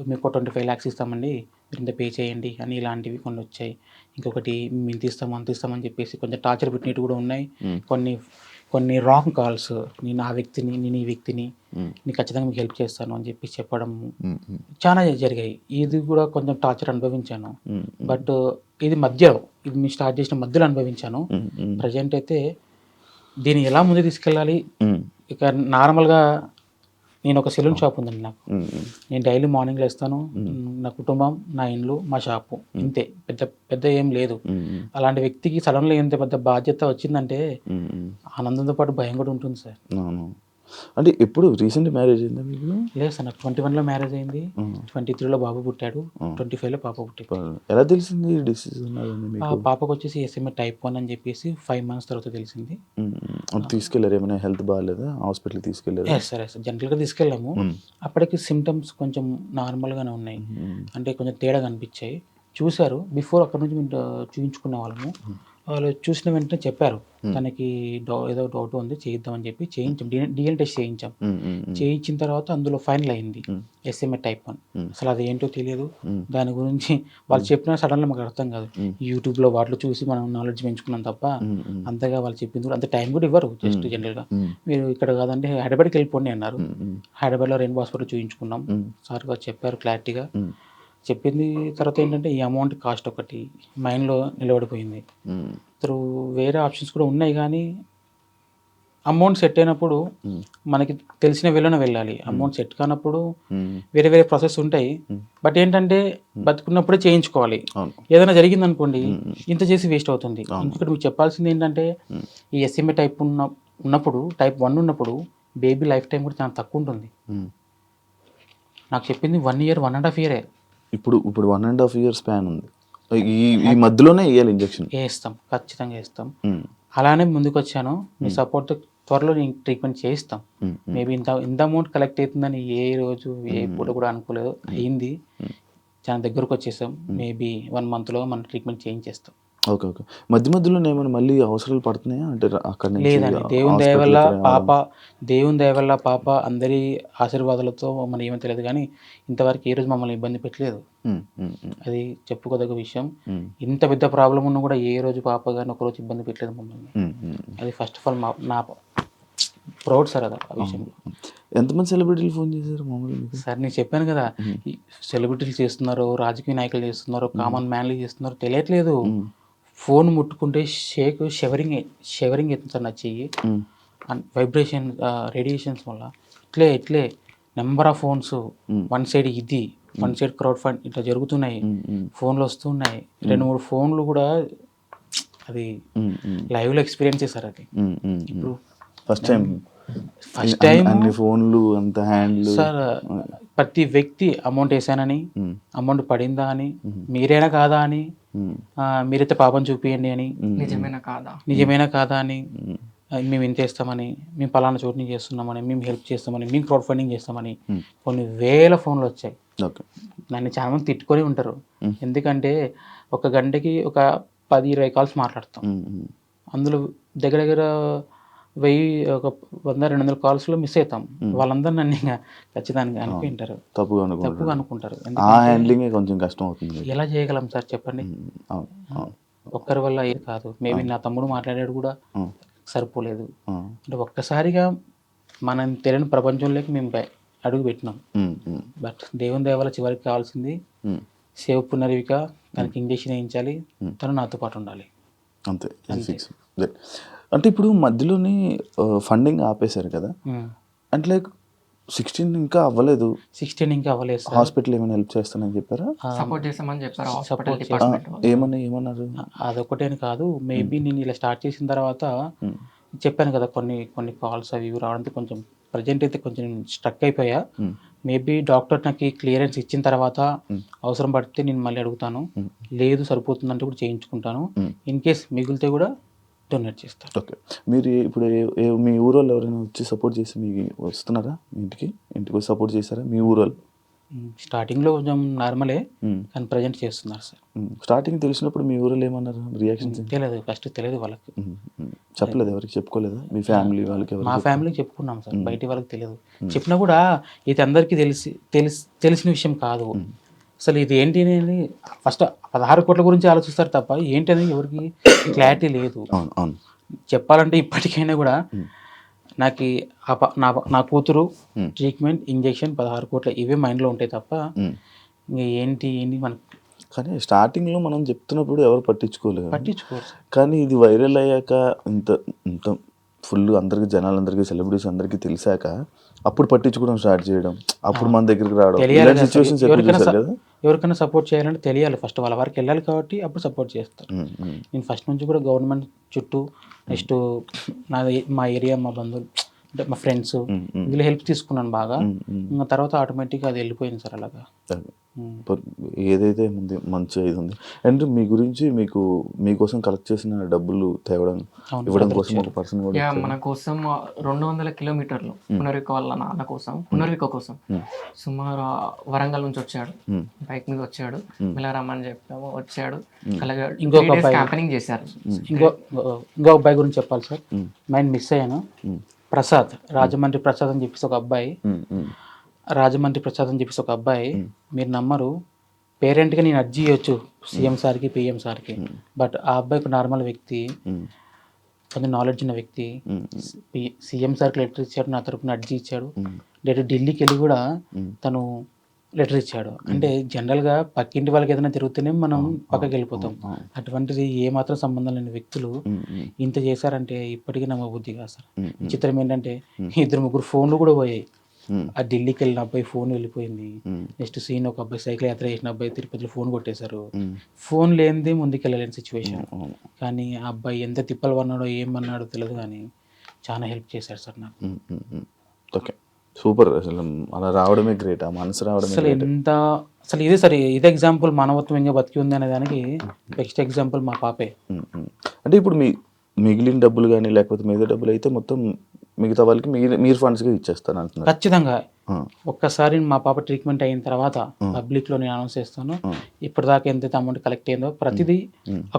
మీకు 25 lakhs ఇస్తామండి, మీరు ఇంత పే చేయండి అని ఇలాంటివి కొన్ని వచ్చాయి. ఇంకొకటి ఇంత ఇస్తామని చెప్పేసి కొంచెం టార్చర్ పెట్టినట్టు కూడా ఉన్నాయి. కొన్ని రాంగ్ కాల్స్, నేను ఆ వ్యక్తిని, నేను ఈ వ్యక్తిని, నేను ఖచ్చితంగా మీకు హెల్ప్ చేస్తాను అని చెప్పి చెప్పడం చాలా జరిగాయి. ఇది కూడా కొంచెం టార్చర్ అనుభవించాను. బట్ ఇది మేము స్టార్ట్ చేసిన మధ్యలో అనుభవించాను. ప్రజెంట్ అయితే దీన్ని ఎలా ముందు తీసుకెళ్ళాలి, ఇక నార్మల్గా నేను ఒక సెలూన్ షాప్ ఉందండి నాకు. నేను డైలీ మార్నింగ్లో వేస్తాను. నా కుటుంబం, నా ఇండ్లు, మా షాపు, ఇంతే. పెద్ద ఏం లేదు. అలాంటి వ్యక్తికి సడన్గా ఎంత పెద్ద బాధ్యత వచ్చిందంటే ఆనందంతో పాటు భయం కూడా ఉంటుంది సార్. అంటే ఎప్పుడు రీసెంట్ మ్యారేజ్ అయిందా మీకు? లేదు సార్, నాకు 21లో మ్యారేజ్ అయింది. 23లో బాబు పుట్టాడు, 25లో పాప పుట్టాడు. ఎలా తెలిసింది డిసిజన్? పాపకు వచ్చేసి SMA type 1 అని చెప్పేసి 5 months తర్వాత తెలిసింది. తీసుకెళ్ళారు? ఏమైనా హెల్త్ బాగాలేదా? హాస్పిటల్కి తీసుకెళ్ళారు? సరే సార్, జనరల్గా తీసుకెళ్ళాము. అప్పటికి సిమ్టమ్స్ కొంచెం నార్మల్గానే ఉన్నాయి, అంటే కొంచెం తేడా కనిపించాయి. చూశారు, బిఫోర్ అక్కడ నుంచి మేము చూపించుకునే వాళ్ళము. వాళ్ళు చూసిన వెంటనే చెప్పారు తనకి ఏదో డౌట్ ఉంది, చేయిద్దామని చెప్పి చేయించాం. DNA టెస్ట్ చేయించాం. చేయించిన తర్వాత అందులో ఫైనల్ అయింది SMA type 1. అసలు అది ఏంటో తెలియదు. దాని గురించి వాళ్ళు చెప్పినా సడన్గా మాకు అర్థం కాదు. యూట్యూబ్లో వాటిలో చూసి మనం నాలెడ్జ్ పెంచుకున్నాం తప్ప అంతగా వాళ్ళు చెప్పింది కూడా అంత టైం కూడా ఇవ్వరు. జస్ట్ జనరల్గా మీరు ఇక్కడ కాదంటే హైదరాబాద్కి వెళ్ళిపోండి అన్నారు. హైదరాబాద్లో రెయిన్బో హాస్పిటల్ చూపించుకున్నాం. సార్ గారు చెప్పారు క్లారిటీగా. చెప్పింది తర్వాత ఏంటంటే ఈ అమౌంట్ కాస్ట్ ఒకటి మైండ్లో నిలబడిపోయింది. వేరే ఆప్షన్స్ కూడా ఉన్నాయి, కానీ అమౌంట్ సెట్ అయినప్పుడు మనకి తెలిసిన వేళనే వెళ్ళాలి. అమౌంట్ సెట్ కానప్పుడు వేరే ప్రాసెస్ ఉంటాయి. బట్ ఏంటంటే బతుకున్నప్పుడే చేయించుకోవాలి. ఏదైనా జరిగింది అనుకోండి, ఇంత చేసి వేస్ట్ అవుతుంది. ఇంకొకటి మీకు చెప్పాల్సింది ఏంటంటే ఈ SMA type ఉన్నప్పుడు, type 1 ఉన్నప్పుడు బేబీ లైఫ్ టైం కూడా చాలా తక్కువ ఉంటుంది. నాకు చెప్పింది 1 year 1.5 year. ఇప్పుడు 1.5 year స్పాన్ ఉంది. ఈ మధ్యలోనే వేయాలి ఇంజెక్షన్? వేస్తాం, ఖచ్చితంగా వేస్తాం. అలానే ముందుకు వచ్చాను. మీ సపోర్ట్ త్వరలో నేను ట్రీట్మెంట్ చేయిస్తాం. మేబీ ఇంత అమౌంట్ కలెక్ట్ అవుతుందని ఏ రోజు ఏ పూట కూడా అనుకోలేదు. అయింది, చాలా దగ్గరకు వచ్చేసాం. మేబీ 1 monthలో మనం ట్రీట్మెంట్ చేయించేస్తాం. ఓకే. ఓకే. మధ్య మధ్యలో ఏమైనా మళ్ళీ అవసరాలు పడుతున్నాయా? అంటే అక్కడి నుంచి లేదండి, దేవుని దయ హాస్పిటల్‌కి వల్ల రావడం? పాప అందరి ఆశీర్వాదాలతో మనం ఏమో తెలియదు కానీ ఇంతవరకు ఏ రోజు మమ్మల్ని ఇబ్బంది పెట్టలేదు. అది చెప్పుకోదగ్గ విషయం. ఇంత పెద్ద ప్రాబ్లం ఉన్నా కూడా ఏ రోజు పాప కానీ ఒకరోజు ఇబ్బంది పెట్టలేదు మమ్మల్ని. అది ఫస్ట్ ఆఫ్ ఆల్ నా ప్రౌడ్ సార్ అది ఆ విషయంలో. ఎంతమంది సెలబ్రిటీలు ఫోన్ చేశారు మామూలుగా మీకు? సార్ నేను చెప్పాను కదా, ఈ సెలబ్రిటీలు చేస్తున్నారు, రాజకీయ నాయకులు చేస్తున్నారు, కామన్ మ్యాన్లు చేస్తున్నారు, తెలియట్లేదు. ఫోన్ ముట్టుకుంటే షెవరింగ్ అవుతుంది సార్ నా చెయ్యి. వైబ్రేషన్ రేడియేషన్స్ వల్ల ఇట్లే number of phones one side crowd fund ఇట్లా జరుగుతున్నాయి. ఫోన్లు వస్తున్నాయి. 2-3 ఫోన్లు కూడా అది లైవ్లో ఎక్స్పీరియన్స్ చేశారు. అది ఇప్పుడు ఫస్ట్ టైం అన్ని ఫోన్లు అంత హ్యాండ్లు సార్. ప్రతి వ్యక్తి అమౌంట్ వేసానని, అమౌంట్ పడిందా అని, మీరేనా కాదా అని, మీరైతే పాపం చూపియండి అని, నిజమేనా కాదా అని, మేము ఇంత వేస్తామని, మేము పలానా చోటు నుంచి చేస్తున్నామని, మేము హెల్ప్ చేస్తామని, మేము క్రౌడ్ ఫండింగ్ చేస్తామని కొన్ని వేల ఫోన్లు వచ్చాయి. నన్ను చాలా మంది తిట్టుకొని ఉంటారు. ఎందుకంటే ఒక గంటకి ఒక 10-20 కాల్స్ మాట్లాడతాం. అందులో దగ్గర 100-200 కాల్స్లో మిస్ అవుతాం. వాళ్ళందరూ నన్ను ఇంకా ఖచ్చితంగా అనుకుంటారు, తప్పుగా అనుకుంటారు. కొంచెం కష్టం అవుతుంది. ఎలా చేయగలం సార్ చెప్పండి? ఒక్కరి వల్ల ఏది కాదు. మేబీ నా తమ్ముడు మాట్లాడాడు కూడా సరిపోలేదు. అంటే ఒక్కసారిగా మనం తెలియని ప్రపంచంలోకి మేము అడుగు పెట్టినాం. బట్ దేవుని దయ వల్ల చివరికి కావాల్సింది సేవ్ పునర్విక. తనకి ఇంజక్షన్ వేయించాలి, తను నాతో పాటు ఉండాలి, అంతే. అంటే ఇప్పుడు మధ్యలోనే ఫండింగ్ ఆపేశారు కదా, అంటే లైక్ 16 ఇంకా అవ్వలేదు. 16 ఇంకా అవ్వలేదు సార్. హాస్పిటల్ ఏమైనా హెల్ప్ చేస్తానని చెప్పారా? సపోర్ట్ చేస్తామని చెప్పారు. ఏమన్నారు? అదొకటే అని కాదు. మేబీ నేను ఇలా స్టార్ట్ చేసిన తర్వాత చెప్పాను కదా, కొన్ని కాల్స్ అవి ఇవి రావడంతో కొంచెం ప్రజెంట్ అయితే కొంచెం స్ట్రక్ అయిపోయా. మేబీ డాక్టర్ నాకు క్లియరెన్స్ ఇచ్చిన తర్వాత అవసరం పడితే నేను మళ్ళీ అడుగుతాను. లేదు సరిపోతుందంటే కూడా చేయించుకుంటాను. ఇన్ కేస్ మిగిలితే కూడా డొనేట్ చేస్తాను. ఓకే. మీరు ఇప్పుడు మీ ఊరోళ్ళు ఎవరైనా వచ్చి సపోర్ట్ చేసి మీకు వస్తున్నారా? మీ ఇంటికి వచ్చి సపోర్ట్ చేశారా మీ ఊరోళ్ళు? స్టార్టింగ్లో కొంచెం నార్మలే, కానీ ప్రజెంట్ చేస్తున్నారు సార్. స్టార్టింగ్ తెలిసినప్పుడు మీ ఊరోళ్ళు ఏమన్నారు? రియాక్షన్స్ తెలియదు, ఫస్ట్ తెలియదు వాళ్ళకి. చెప్పలేదు, ఎవరికి చెప్పుకోలేదా? మీ ఫ్యామిలీ వాళ్ళకి? మా ఫ్యామిలీకి చెప్పుకున్నాం సార్, బయట వాళ్ళకి తెలియదు. చెప్పినా కూడా ఇది అందరికీ తెలిసిన విషయం కాదు. అసలు ఇది ఏంటి అనేది ఫస్ట్ 16 కోట్ల గురించి ఆలోచిస్తారు తప్ప ఏంటి అనేది ఎవరికి క్లారిటీ లేదు. చెప్పాలంటే ఇప్పటికైనా కూడా నాకు నా కూతురు ట్రీట్మెంట్, ఇంజెక్షన్, 16 కోట్ల ఇవే మైండ్లో ఉంటాయి తప్ప ఇంకా ఏంటి మనకి. కానీ స్టార్టింగ్లో మనం చెప్తున్నప్పుడు ఎవరు పట్టించుకోరు. కానీ ఇది వైరల్ అయ్యాక ఇంత ఫుల్ అందరికి, జనాలందరికీ, సెలబ్రిటీస్ అందరికీ తెలిసాక అప్పుడు పట్టించుకోవడం స్టార్ట్ చేయడం, అప్పుడు మన దగ్గరికి రావడం, ఎవరికైనా సపోర్ట్ చేయాలంటే తెలియాలి ఫస్ట్, వాళ్ళ వరకు వెళ్ళాలి కాబట్టి అప్పుడు సపోర్ట్ చేస్తారు. నేను ఫస్ట్ నుంచి కూడా గవర్నమెంట్ చుట్టూ, నెక్స్ట్ మా ఏరియా, మా బంధువులు అంటే మా ఫ్రెండ్స్ వీళ్ళు హెల్ప్ తీసుకున్నాను బాగా. ఇంకా తర్వాత ఆటోమేటిక్గా అది వెళ్ళిపోయింది సార్ అలాగా. ఏదైతే ఉంది మంచిగా ఇది ఉంది. అండ్ మీ గురించి మీకోసం కలెక్ట్ చేసిన డబ్బులు ఇవ్వడం కోసం ఒక పర్సన్ కూడా మన కోసం 200 కిలోమీటర్లు పునర్విక వాళ్ళ నాన్న కోసం, పునర్విక కోసం సుమారు వరంగల్ నుంచి వచ్చాడు, బైక్ మీద వచ్చాడు, ఇలా రమ్మని చెప్పాము, వచ్చాడు. అలాగే ఇంకొక క్యాంపెయినింగ్ చేశారు. ఇంకో అబ్బాయి గురించి చెప్పాలి సార్, మైండ్ మిస్ అయ్యాను. ప్రసాద్, రాజమండ్రి ప్రసాద్ అని చెప్పేసి ఒక అబ్బాయి, మీరు నమ్మరు, పేరెంట్గా నేను అర్జీ ఇవ్వచ్చు సీఎం సార్కి, పిఎం సార్కి. బట్ ఆ అబ్బాయి ఒక నార్మల్ వ్యక్తి, కొంచెం నాలెడ్జ్ ఉన్న వ్యక్తి. సీఎం సార్కి లెటర్ ఇచ్చాడు, నా తరపున అర్జీ ఇచ్చాడు. ఢిల్లీకి వెళ్ళి కూడా తను లెటర్ ఇచ్చాడు. అంటే జనరల్గా పక్కింటి వాళ్ళకి ఏదైనా తిరుగుతూనే మనం పక్కకి వెళ్ళిపోతాం. అటువంటిది ఏమాత్రం సంబంధం లేని వ్యక్తులు ఇంత చేశారంటే ఇప్పటికీ నమ్మబుద్ధి కాదు సార్. విచిత్రం ఏంటంటే 2-3 ఫోన్లు కూడా పోయాయి. ఆ ఢిల్లీకి వెళ్ళిన అబ్బాయి ఫోన్ వెళ్ళిపోయింది. నెక్స్ట్ సీన్ ఒక అబ్బాయి సైకిల్ యాత్ర చేసిన అబ్బాయి తిరుపతిలో ఫోన్ కొట్టేశారు. ఫోన్ లేనిదే ముందుకు వెళ్ళలేని సిచ్యువేషన్. కానీ ఆ అబ్బాయి ఎంత తిప్పలు పన్నాడో ఏమన్నాడో తెలియదు, కానీ చాలా హెల్ప్ చేశాడు సార్ నాకు. Okay, super. అసలు అలా రావడమే గ్రేట్, ఆ మనసు రావడమే. అసలు ఇదే సరే, ఇదే ఎగ్జాంపుల్ మానవత్వం ఇంకా బతికి ఉంది అనే దానికి బెస్ట్ ఎగ్జాంపుల్ మా పాపే. అంటే ఇప్పుడు మిగిలిన డబ్బులు కానీ లేకపోతే మిగతా డబ్బులు అయితే మొత్తం మిగతా వాళ్ళకి మీరు ఫండ్స్గా ఇచ్చేస్తాను అంటున్నారు. ఖచ్చితంగా ఒక్కసారి మా పాప ట్రీట్మెంట్ అయిన తర్వాత పబ్లిక్లో నేను అనౌన్స్ చేస్తాను. ఇప్పటిదాకా ఎంతైతే అమౌంట్ కలెక్ట్ అయిందో ప్రతిదీ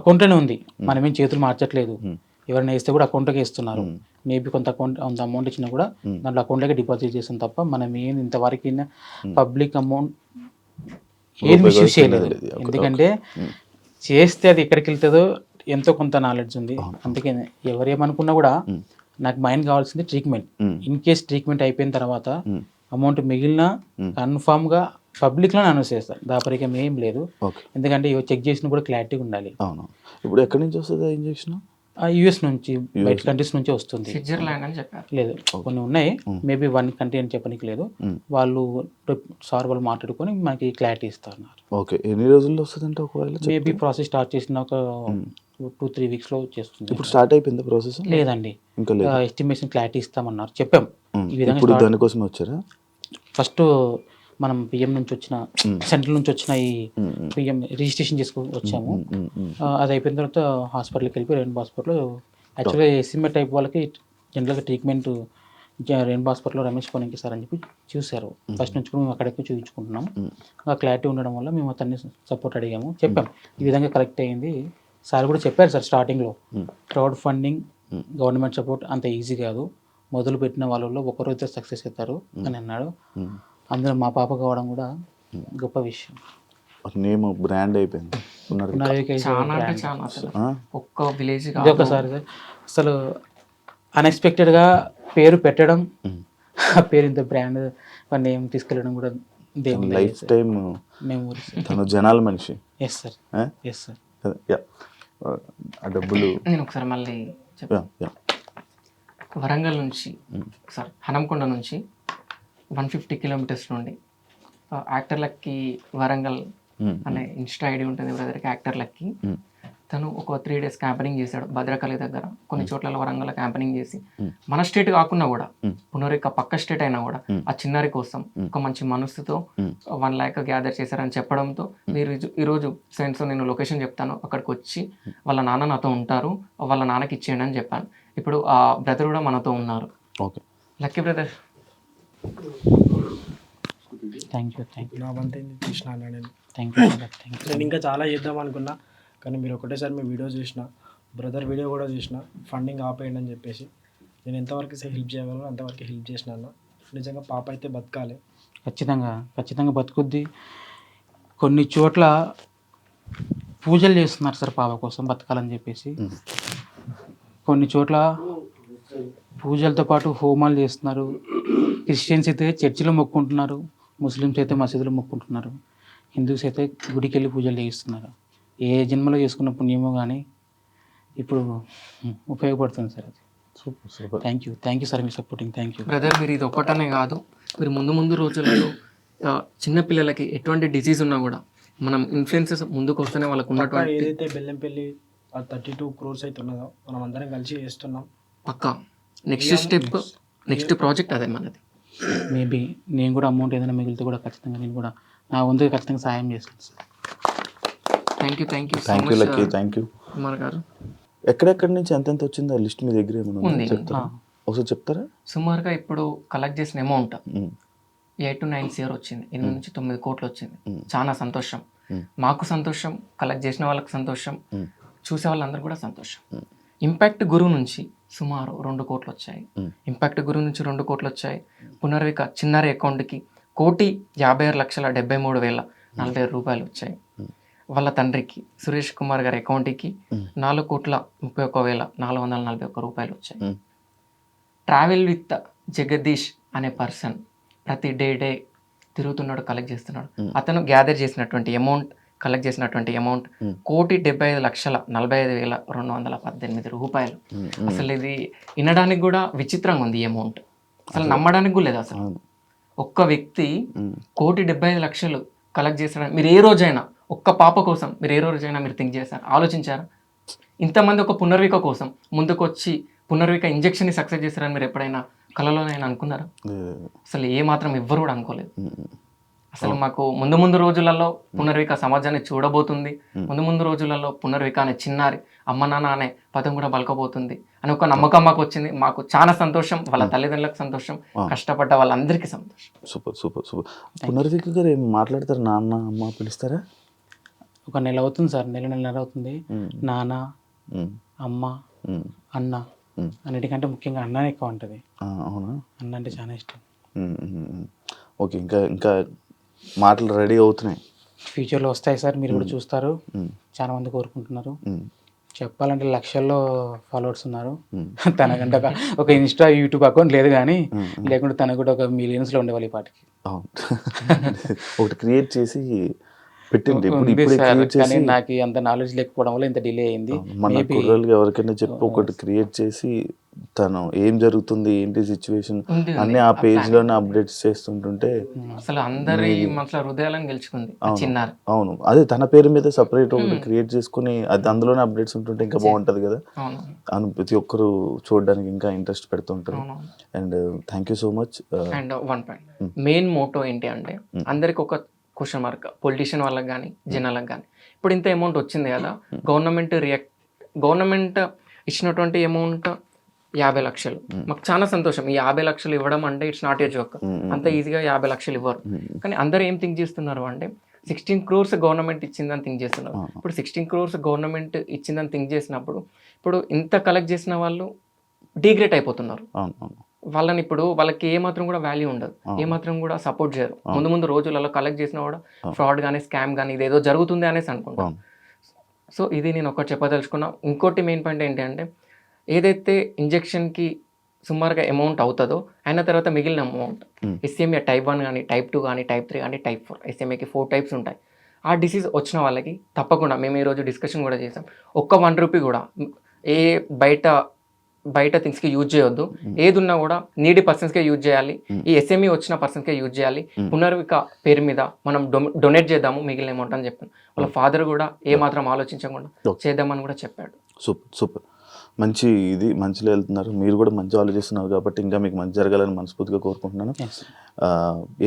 అకౌంట్లోనే ఉంది. మనమేం చేతులు మార్చట్లేదు. ఎవరైనా వేస్తే కూడా అకౌంట్లోకి ఇస్తున్నారు. మేబీ కొంత అమౌంట్ ఇచ్చినా కూడా దాంట్లో అకౌంట్లోకి డిపాజిట్ చేస్తాం తప్ప మనం ఏం ఇంతవరకు పబ్లిక్ అమౌంట్ ఏది మిస్యూజ్ చేయలేదు. ఎందుకంటే చేస్తే అది ఎక్కడికి వెళ్తుందో ఎంతో కొంత నాలెడ్జ్ ఉంది. అందుకే ఎవరేమనుకున్నా కూడా నాకు మైండ్ కావాల్సింది ట్రీట్మెంట్. ఇన్ కేస్ ట్రీట్మెంట్ అయిపోయిన తర్వాత అమౌంట్ మిగిలిన కన్ఫామ్గా పబ్లిక్లో అనౌన్స్ చేస్తాను. దాపరికం ఏం లేదు. ఎందుకంటే చెక్ చేసిన కూడా క్లారిటీగా ఉండాలి. అవును. ఇప్పుడు ఎక్కడి నుంచి వస్తుంది ఆ ఇంజెక్షన్? యుఎస్ నుంచి, బయట కంట్రీస్ నుంచి వస్తుంది. స్విట్జర్లాండ్ అని చెప్పారు. లేదు, కొన్ని ఉన్నాయి. మేబీ 1 కంట్రీ అని చెప్పడానికి లేదు. వాళ్ళు మాట్లాడుకొని మనకి క్లారిటీ ఇస్తారు. ఓకే. ఎన్ని రోజుల్లో వస్తుందంటే ఒకవేళ? మేబీ ప్రాసెస్ స్టార్ట్ చేసిన ఒక 2-3 వీక్స్లో చేస్తుంది. ఇప్పుడు స్టార్ట్ అయిపోయింది ప్రాసెస్? లేదండి, ఇంకా లేదు. ఎస్టిమేషన్ క్లారిటీ ఇస్తామన్నారు, చెప్పాం. ఈ విధంగా ఇప్పుడు దానికోసం వచ్చారా? ఫస్ట్ మనం పిఎం నుంచి వచ్చిన, సెంట్రల్ నుంచి వచ్చిన ఈ పిఎం రిజిస్ట్రేషన్ చేసుకొని వచ్చాము. అది అయిపోయిన తర్వాత హాస్పిటల్కి వెళ్ళిపోయి రెయిన్బో హాస్పిటల్లో యాక్చువల్గా ఎస్ఎంఏ టైప్ వాళ్ళకి జనరల్గా ట్రీట్మెంట్ రెయిన్బో హాస్పిటల్లో రమేష్ కోనికి సార్ అని చెప్పి చూశారు. ఫస్ట్ నుంచి కూడా మేము అక్కడికి చూపించుకుంటున్నాం. ఆ క్లారిటీ ఉండడం వల్ల మేము అతన్ని సపోర్ట్ అడిగాము, చెప్పాం ఈ విధంగా కరెక్ట్ అయింది. సార్ కూడా చెప్పారు సార్ స్టార్టింగ్లో, క్రౌడ్ ఫండింగ్ గవర్నమెంట్ సపోర్ట్ అంత ఈజీ కాదు, మొదలు పెట్టిన వాళ్ళలో ఒకరైతే సక్సెస్ అవుతారు అని అన్నాడు. అందులో మా పాప కావడం కూడా గొప్ప విషయం. నేమ్ బ్రాండ్ అయిపోయింది. చాలా అంటే చాలా అసలు ఒక్క విలేజ్ ఇది ఒకసారి సార్ అసలు అన్ఎక్స్పెక్టెడ్గా పేరు పెట్టడం, ఆ పేరు ఇంత బ్రాండ్ నేమ్ తీసుకెళ్ళడం కూడా దేవుని లైఫ్ టైం మెమోరీస్. తను జనాల మనిషి. Yes sir, yes sir. ఆ డబ్బులు నేను ఒకసారి మళ్ళీ చెప్పాను. వరంగల్ నుంచి సారీ హనంకొండ నుంచి 150 కిలోమీటర్స్ నుండి యాక్టర్ లక్కీ వరంగల్ అనే ఇన్స్టా ఐడి ఉంటుంది బ్రదర్కి. యాక్టర్ లక్కీ తను ఒక 3 days క్యాంపెనింగ్ చేశాడు భద్రకాళి దగ్గర, కొన్ని చోట్ల వరంగల్ క్యాంపెనింగ్ చేసి మన స్టేట్ కాకుండా కూడా పునరిక పక్క స్టేట్ అయినా కూడా ఆ చిన్నారి కోసం ఒక మంచి మనసుతో 1 lakh గ్యాదర్ చేశారని చెప్పడంతో మీరు ఈరోజు ఫ్రెండ్స్ నేను లొకేషన్ చెప్తాను, అక్కడికి వచ్చి వాళ్ళ నాన్న నాతో ఉంటారు, వాళ్ళ నాన్నకి ఇచ్చేయండి అని చెప్పాను. ఇప్పుడు ఆ బ్రదర్ కూడా మనతో ఉన్నారు. Okay, lucky brother. Thank you. నా వంతు చూసిన నేను. Thank you. నేను ఇంకా చాలా చేద్దాం అనుకున్నా, కానీ మీరు ఒకటేసారి మీ వీడియో చూసిన, బ్రదర్ వీడియో కూడా చూసిన, ఫండింగ్ ఆపేయండి అని చెప్పేసి నేను ఎంతవరకు హెల్ప్ చేయగలను అంతవరకు హెల్ప్ చేసిన అన్న. నిజంగా పాప అయితే బతకాలి, ఖచ్చితంగా బతుకుద్ది. కొన్ని చోట్ల పూజలు చేస్తున్నారు సార్ పాప కోసం బతకాలని చెప్పేసి. కొన్ని చోట్ల పూజలతో పాటు హోమాలు చేస్తున్నారు. క్రిస్టియన్స్ అయితే చర్చిలో మొక్కుంటున్నారు, ముస్లిమ్స్ అయితే మసీదులో మొక్కుంటున్నారు, హిందూస్ అయితే గుడికి వెళ్ళి పూజలు చేయిస్తున్నారు. ఏ జన్మలో చేసుకున్న పుణ్యమో కానీ ఇప్పుడు ఉపయోగపడుతుంది సార్ అది. Super. Thank you sir me supporting. Thank you brother. మీరు ఇది ఒక్కటనే కాదు, మీరు ముందు రోజులలో చిన్నపిల్లలకి ఎటువంటి డిసీజ్ ఉన్నా కూడా మనం ఇన్ఫ్లుయెన్సెస్ ముందుకు వస్తేనే వాళ్ళకు ఉన్నటువంటి ఏదైతే బెల్లంపల్లి 32 crores అయితే ఉన్నదో మనం అందరం కలిసి చేస్తున్నాం. పక్కా నెక్స్ట్ స్టెప్, నెక్స్ట్ ప్రాజెక్ట్ అదే మనది. మేబీ నేను కూడా అమౌంట్ ఏదైనా మిగిలితే కూడా ఖచ్చితంగా నేను కూడా నా వంతుగా ఖచ్చితంగా సాయం చేస్తాను sir. Thank you lucky. Thank you Kumar గారు. ఎక్కడెక్కడి నుంచి ఎంతెంత వచ్చిందో ఆ లిస్ట్ మీ దగ్గర ఏమైనా చెప్తారా? ఒకసారి చెప్తారా? సుమారుగా ఇప్పుడు కలెక్ట్ చేసిన అమౌంట్ 8 to 9 crores వచ్చింది. 8 నుంచి 9 కోట్లు వచ్చింది. చాలా సంతోషం, మాకు సంతోషం, కలెక్ట్ చేసిన వాళ్ళకి సంతోషం, చూసే వాళ్ళందరూ కూడా సంతోషం. ఇంపాక్ట్ గురువు నుంచి సుమారు 2 కోట్లు వచ్చాయి. ఇంపాక్ట్ గురువు నుంచి 2 కోట్లు వచ్చాయి. పునర్విక చిన్నారి అకౌంట్కి 1,56,73,040 రూపాయలు వచ్చాయి. వాళ్ళ తండ్రికి సురేష్ కుమార్ గారి అకౌంట్కి 4,31,441 రూపాయలు వచ్చాయి. ట్రావెల్ విత్ జగదీష్ అనే పర్సన్ ప్రతి డే తిరుగుతున్నాడు, కలెక్ట్ చేస్తున్నాడు. అతను గ్యాదర్ చేసినటువంటి అమౌంట్, కలెక్ట్ చేసినటువంటి అమౌంట్ 1,75,45,218 రూపాయలు. అసలు ఇది వినడానికి కూడా విచిత్రంగా ఉంది. ఈ అమౌంట్ అసలు నమ్మడానికి కూడా లేదు. అసలు ఒక్క వ్యక్తి 1,75,00,000 కలెక్ట్ చేస్తాడని మీరు ఏ రోజైనా, ఒక్క పాప కోసం మీరు ఏ రోజైనా మీరు థింక్ చేశారు, ఆలోచించారా? ఇంతమంది ఒక పునర్విక కోసం ముందుకు వచ్చి పునర్విక ఇంజెక్షన్ని సక్సెస్ చేస్తారని మీరు ఎప్పుడైనా కళలోనైనా అనుకున్నారా? అసలు ఏ మాత్రం ఎవ్వరు కూడా అనుకోలేదు. అసలు మాకు ముందు రోజులలో పునర్విక సమాజాన్ని చూడబోతుంది, ముందు రోజులలో పునర్విక అనే చిన్నారి అమ్మ నాన్న అనే పదం కూడా పలకబోతుంది అని ఒక నమ్మకం మాకు వచ్చింది. మాకు చాలా సంతోషం, వాళ్ళ తల్లిదండ్రులకు సంతోషం, కష్టపడ్డ వాళ్ళందరికీ సంతోషం. Super super super. పునర్విక గారు ఏం మాట్లాడతారు? నాన్న అమ్మ పిలుస్తారా? ఒక నెల అవుతుంది సార్, నెల అవుతుంది. నాన్న, అమ్మ, అన్న, అన్నిటికంటే ముఖ్యంగా అన్ననే ఎక్కువ ఉంటుంది. అవునా? అన్న అంటే చాలా ఇష్టం. ఓకే, ఇంకా ఇంకా మాటలు రెడీ అవుతున్నాయి, ఫ్యూచర్లో వస్తాయి సార్, మీరు కూడా చూస్తారు. చాలా మంది కోరుకుంటున్నారు. చెప్పాలంటే లక్షల్లో ఫాలోవర్స్ ఉన్నారు. తనకంటే ఒక ఇన్స్టా యూట్యూబ్ అకౌంట్ లేదు, కానీ లేకుంటే తనకు కూడా ఒక మిలియన్స్లో ఉండేవాళ్ళు ఈ పాటికి. అవును. ఒకటి క్రియేట్ చేసి పెట్టింది. ఉంది సార్, కానీ నాకు అంత నాలెడ్జ్ లేకపోవడం వల్ల ఇంత డిలే అయింది. మన కుర్రలకి ఎవరికైనా చెప్పి ఒకటి క్రియేట్ చేసి తను ఏం జరుగుతుంది ఏంటి సిచ్యువేషన్ అన్ని ఆ పేజ్ లోనే అప్డేట్స్ చేస్తుంటుంటే అసలు అందరి మనసులో హృదయాలను గెలుచుకుంది చిన్నారు. అవును, అదే తన పేరు మీద సపరేట్ ఒకటి క్రియేట్ చేసుకుని అది అందులోనే అప్డేట్స్ ఉంటుంటే ఇంకా బాగుంటది కదా. ప్రతి ఒక్కరు చూడడానికి ఇంకా ఇంట్రెస్ట్ పెడుతుంటారు. And thank you so much. And one point main motto ఏంటి అంటే, అందరికి ఒక క్వశ్చన్ మార్క్, పొలిటీషియన్ వాళ్ళకి కానీ జనాలకు కానీ, ఇప్పుడు ఇంత అమౌంట్ వచ్చింది కదా, గవర్నమెంట్ ఇచ్చినటువంటి అమౌంట్ 50 లక్షలు, మాకు చాలా సంతోషం. ఈ 50 లక్షలు ఇవ్వడం అంటే ఇట్స్ నాట్ ఏ జోక్. అంత ఈజీగా 50 లక్షలు ఇవ్వరు. కానీ అందరూ ఏం థింక్ చేస్తున్నారు అంటే 16 crores గవర్నమెంట్ ఇచ్చిందని థింక్ చేస్తున్నారు. ఇప్పుడు 16 crores గవర్నమెంట్ ఇచ్చిందని థింక్ చేసినప్పుడు, ఇప్పుడు ఇంత కలెక్ట్ చేసిన వాళ్ళు డిగ్రేట్ అయిపోతున్నారు. వాళ్ళని ఇప్పుడు వాళ్ళకి ఏమాత్రం కూడా వాల్యూ ఉండదు, ఏమాత్రం కూడా సపోర్ట్ చేయరు. ముందు రోజులలో కలెక్ట్ చేసినా కూడా ఫ్రాడ్ కానీ స్కామ్ కానీ ఇదేదో జరుగుతుంది అనేసి అనుకుంటాం. సో ఇది నేను ఒకటి చెప్పదలుచుకున్నా. ఇంకోటి మెయిన్ పాయింట్ ఏంటి అంటే, ఏదైతే ఇంజెక్షన్కి సుమారుగా అమౌంట్ అవుతుందో అయిన తర్వాత మిగిలిన అమౌంట్ ఎస్ఎంఏ టైప్ 1 కానీ టైప్ 2 కానీ టైప్ 3 కానీ టైప్ 4, ఎస్ఎంఏకి 4 టైప్స్ ఉంటాయి. ఆ డిసీజ్ వచ్చిన వాళ్ళకి తప్పకుండా మేము ఈరోజు డిస్కషన్ కూడా చేసాం, ఒక్క 1 రూపీ కూడా ఏ బయట థింగ్స్కి యూజ్ చేయొద్దు. ఏది ఉన్నా కూడా నీడీ పర్సన్స్కే యూజ్ చేయాలి, ఈ ఎస్ఎంఈ వచ్చిన పర్సన్స్కే యూజ్ చేయాలి. పునర్విక పేరు మీద మనం డొనేట్ చేద్దాము మిగిలిన అమౌంట్ అని చెప్పాను. వాళ్ళ ఫాదర్ కూడా ఏమాత్రం ఆలోచించకుండా చేద్దామని కూడా చెప్పాడు. సూపర్ సూపర్, మంచి ఇది మంచిలో వెళ్తున్నారు. మీరు కూడా మంచి ఆలోచిస్తున్నారు కాబట్టి ఇంకా మీకు మంచి జరగాలని మనస్ఫూర్తిగా కోరుకుంటున్నాను.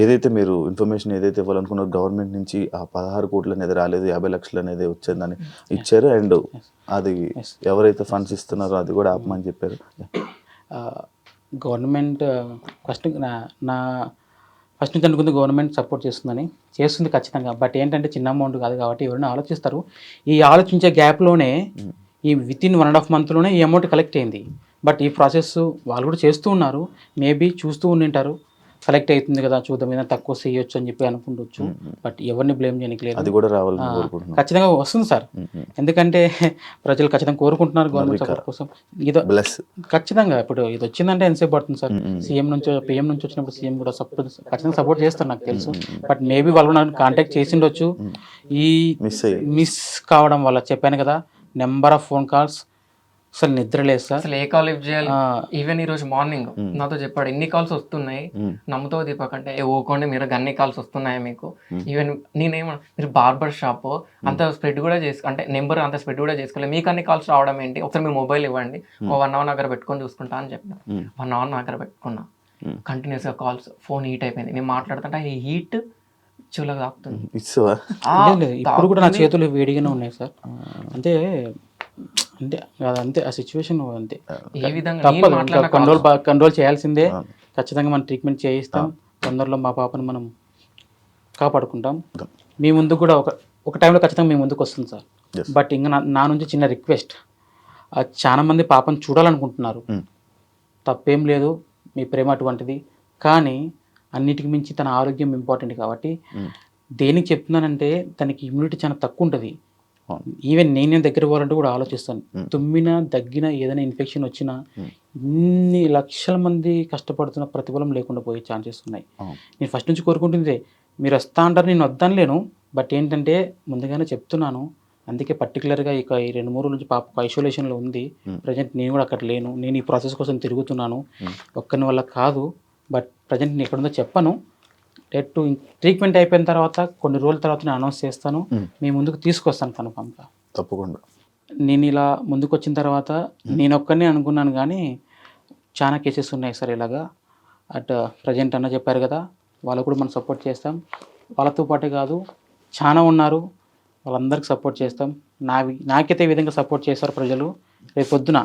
ఏదైతే మీరు ఇన్ఫర్మేషన్ ఏదైతే ఇవ్వాలనుకున్నారో గవర్నమెంట్ నుంచి ఆ 16 కోట్లు అనేది రాలేదు, 50 లక్షలు అనేది వచ్చేదని ఇచ్చారు. అండ్ అది ఎవరైతే ఫండ్స్ ఇస్తున్నారో అది కూడా ఆపమని చెప్పారు. గవర్నమెంట్ ఫస్ట్ ఫస్ట్ నుంచి అనుకుంది గవర్నమెంట్ సపోర్ట్ చేస్తుంది ఖచ్చితంగా. బట్ ఏంటంటే చిన్న అమౌంట్ కాదు కాబట్టి ఎవరైనా ఆలోచిస్తారు. ఈ ఆలోచించే గ్యాప్లోనే ఈ వితిన్ 1.5 monthలోనే ఈ అమౌంట్ కలెక్ట్ అయింది. బట్ ఈ ప్రాసెస్ వాళ్ళు కూడా చేస్తూ ఉన్నారు. మేబీ చూస్తూ ఉండింటారు, కలెక్ట్ అవుతుంది కదా చూద్దాం ఏదైనా తక్కువ చేయొచ్చు అని చెప్పి అనుకుంటవచ్చు. బట్ ఎవరిని బ్లేమ్ చేయడానికి లేదు, అది కూడా రావాలని కోరుకుంటున్నాను. ఖచ్చితంగా వస్తుంది సార్, ఎందుకంటే ప్రజలు ఖచ్చితంగా కోరుకుంటున్నారు గవర్నమెంట్ సపోర్ట్ కోసం. ఇదో ఖచ్చితంగా ఇప్పుడు ఇది వచ్చిందంటే ఎంతసేపు పడుతుంది సార్. పిఎం నుంచి వచ్చినప్పుడు సీఎం కూడా ఖచ్చితంగా సపోర్ట్ చేస్తారు నాకు తెలుసు. బట్ మేబీ వాళ్ళు నన్ను కాంటాక్ట్ చేసిండొచ్చు. ఈ మిస్ కావడం వల్ల చెప్పాను కదా, నెంబర్ ఆఫ్ ఫోన్ కాల్స్, అసలు నిద్ర లేదు సార్. అసలు ఏ కాల్ లిఫ్ట్ చేయాలి. ఈవెన్ ఈ రోజు మార్నింగ్ నాతో చెప్పాడు ఎన్ని కాల్స్ వస్తున్నాయి, నమ్ముతావు దీపక్ అంటే ఊకోండి మీరు అన్ని కాల్స్ వస్తున్నాయా మీకు. ఈవెన్ నేనేమన్నా మీరు బార్బర్ షాప్ అంత స్ప్రెడ్ కూడా అంటే నెంబర్ అంత స్ప్రెడ్ కూడా చేసుకోలేదు, మీకు అన్ని కాల్స్ రావడం ఏంటి, ఒకసారి మీ మొబైల్ ఇవ్వండి, 1 hour దగ్గర పెట్టుకొని చూసుకుంటా అని చెప్పిన. 1 hour దగ్గర పెట్టుకున్నా, కంటిన్యూస్గా కాల్స్, ఫోన్ హీట్ అయిపోయింది. నేను మాట్లాడుతుంటే ఈ హీట్ చెవులకు తాకుతుంది. ఇప్పుడు కూడా నా చేతులు వేడిగానే ఉన్నాయి సార్. అంటే అంతే ఆ సిచ్యువేషన్ అంతే. ఏ విధంగా తప్పదు, కంట్రోల్ చేయాల్సిందే. ఖచ్చితంగా మనం ట్రీట్మెంట్ చేయిస్తాం. తొందరలో మా పాపను మనం కాపాడుకుంటాం. మీ ముందు కూడా ఒక టైంలో ఖచ్చితంగా మీ ముందుకు వస్తుంది సార్. బట్ ఇంకా నా నుంచి చిన్న రిక్వెస్ట్, చాలా మంది పాపను చూడాలనుకుంటున్నారు, తప్పేం లేదు, మీ ప్రేమ అటువంటిది. కానీ అన్నిటికి మించి తన ఆరోగ్యం ఇంపార్టెంట్ కాబట్టి దేనికి చెప్తున్నానంటే తనకి ఇమ్యూనిటీ చాలా తక్కువ ఉంటుంది. ఈవెన్ నేను దగ్గర పోవాలంటే కూడా ఆలోచిస్తాను. తుమ్మినా దగ్గినా ఏదైనా ఇన్ఫెక్షన్ వచ్చినా ఇన్ని లక్షల మంది కష్టపడుతున్న ప్రతిఫలం లేకుండా పోయే ఛాన్సెస్ ఉన్నాయి. నేను ఫస్ట్ నుంచి కోరుకుంటుంది మీరు వస్తా అంటారు, నేను వద్దాను. బట్ ఏంటంటే ముందుగానే చెప్తున్నాను. అందుకే పర్టికులర్గా ఇక ఈ 2-3 రోజుల నుంచి పాప ఐసోలేషన్లో ఉంది. ప్రజెంట్ నేను కూడా అక్కడ లేను, నేను ఈ ప్రాసెస్ కోసం తిరుగుతున్నాను. ఒక్కని వల్ల కాదు. బట్ ప్రజెంట్ నేను ఎక్కడుందో చెప్పను. డేట్ ట్రీట్మెంట్ అయిపోయిన తర్వాత కొన్ని రోజుల తర్వాత నేను అనౌన్స్ చేస్తాను, మీ ముందుకు తీసుకొస్తాను కన్ఫామ్గా, తప్పకుండా. నేను ఇలా ముందుకు వచ్చిన తర్వాత నేను ఒక్కనే అనుకున్నాను, కానీ చాలా కేసెస్ ఉన్నాయి సార్ ఇలాగా. ప్రజెంట్ అన్న చెప్పారు కదా, వాళ్ళకు కూడా మనం సపోర్ట్ చేస్తాం. వాళ్ళతో పాటే కాదు చాలా ఉన్నారు. వాళ్ళందరికీ సపోర్ట్ చేస్తాం. నాకైతే ఈ విధంగా సపోర్ట్ చేస్తారు ప్రజలు. రేపు పొద్దున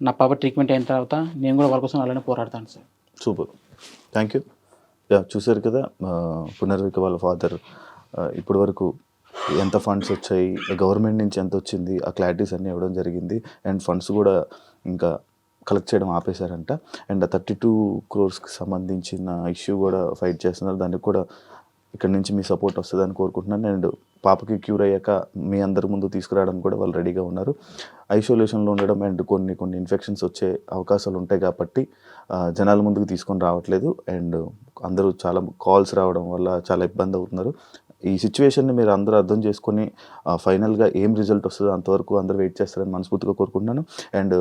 నా పాప ట్రీట్మెంట్ అయిన తర్వాత నేను కూడా వాళ్ళ కోసం అలానే పోరాడతాను sir. Super, thank you. Yeah, చూసారు కదా పునర్విక వాళ్ళ ఫాదర్ ఇప్పటి వరకు ఎంత ఫండ్స్ వచ్చాయి, గవర్నమెంట్ నుంచి ఎంత వచ్చింది, ఆ క్లారిటీస్ అన్నీ ఇవ్వడం జరిగింది. అండ్ ఫండ్స్ కూడా ఇంకా కలెక్ట్ చేయడం ఆపేశారంట. అండ్ 32 crores సంబంధించిన ఇష్యూ కూడా ఫైట్ చేస్తున్నారు. దానికి కూడా ఇక్కడ నుంచి మీ సపోర్ట్ వస్తుందని కోరుకుంటున్నాను. అండ్ పాపకి క్యూర్ అయ్యాక మీ అందరి ముందు తీసుకురావడానికి కూడా వాళ్ళు రెడీగా ఉన్నారు. ఐసోలేషన్లో ఉండడం అండ్ కొన్ని ఇన్ఫెక్షన్స్ వచ్చే అవకాశాలు ఉంటాయి కాబట్టి జనాల ముందుకు తీసుకొని రావట్లేదు. అండ్ అందరూ చాలా కాల్స్ రావడం వల్ల చాలా ఇబ్బంది అవుతున్నారు. ఈ సిచ్యువేషన్ని మీరు అందరూ అర్థం చేసుకొని ఫైనల్గా ఏం రిజల్ట్ వస్తుందో అంతవరకు అందరూ వెయిట్ చేస్తారని మనస్ఫూర్తిగా కోరుకుంటున్నాను. అండ్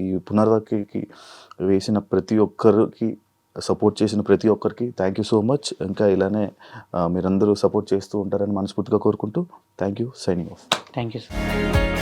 ఈ పునర్వకి వేసిన ప్రతి ఒక్కరికి, సపోర్ట్ చేసిన ప్రతి ఒక్కరికి థ్యాంక్ యూ సో మచ్. ఇంకా ఇలానే మీరందరూ సపోర్ట్ చేస్తూ ఉంటారని మనస్ఫూర్తిగా కోరుకుంటూ thank you. Signing off. Thank you sir.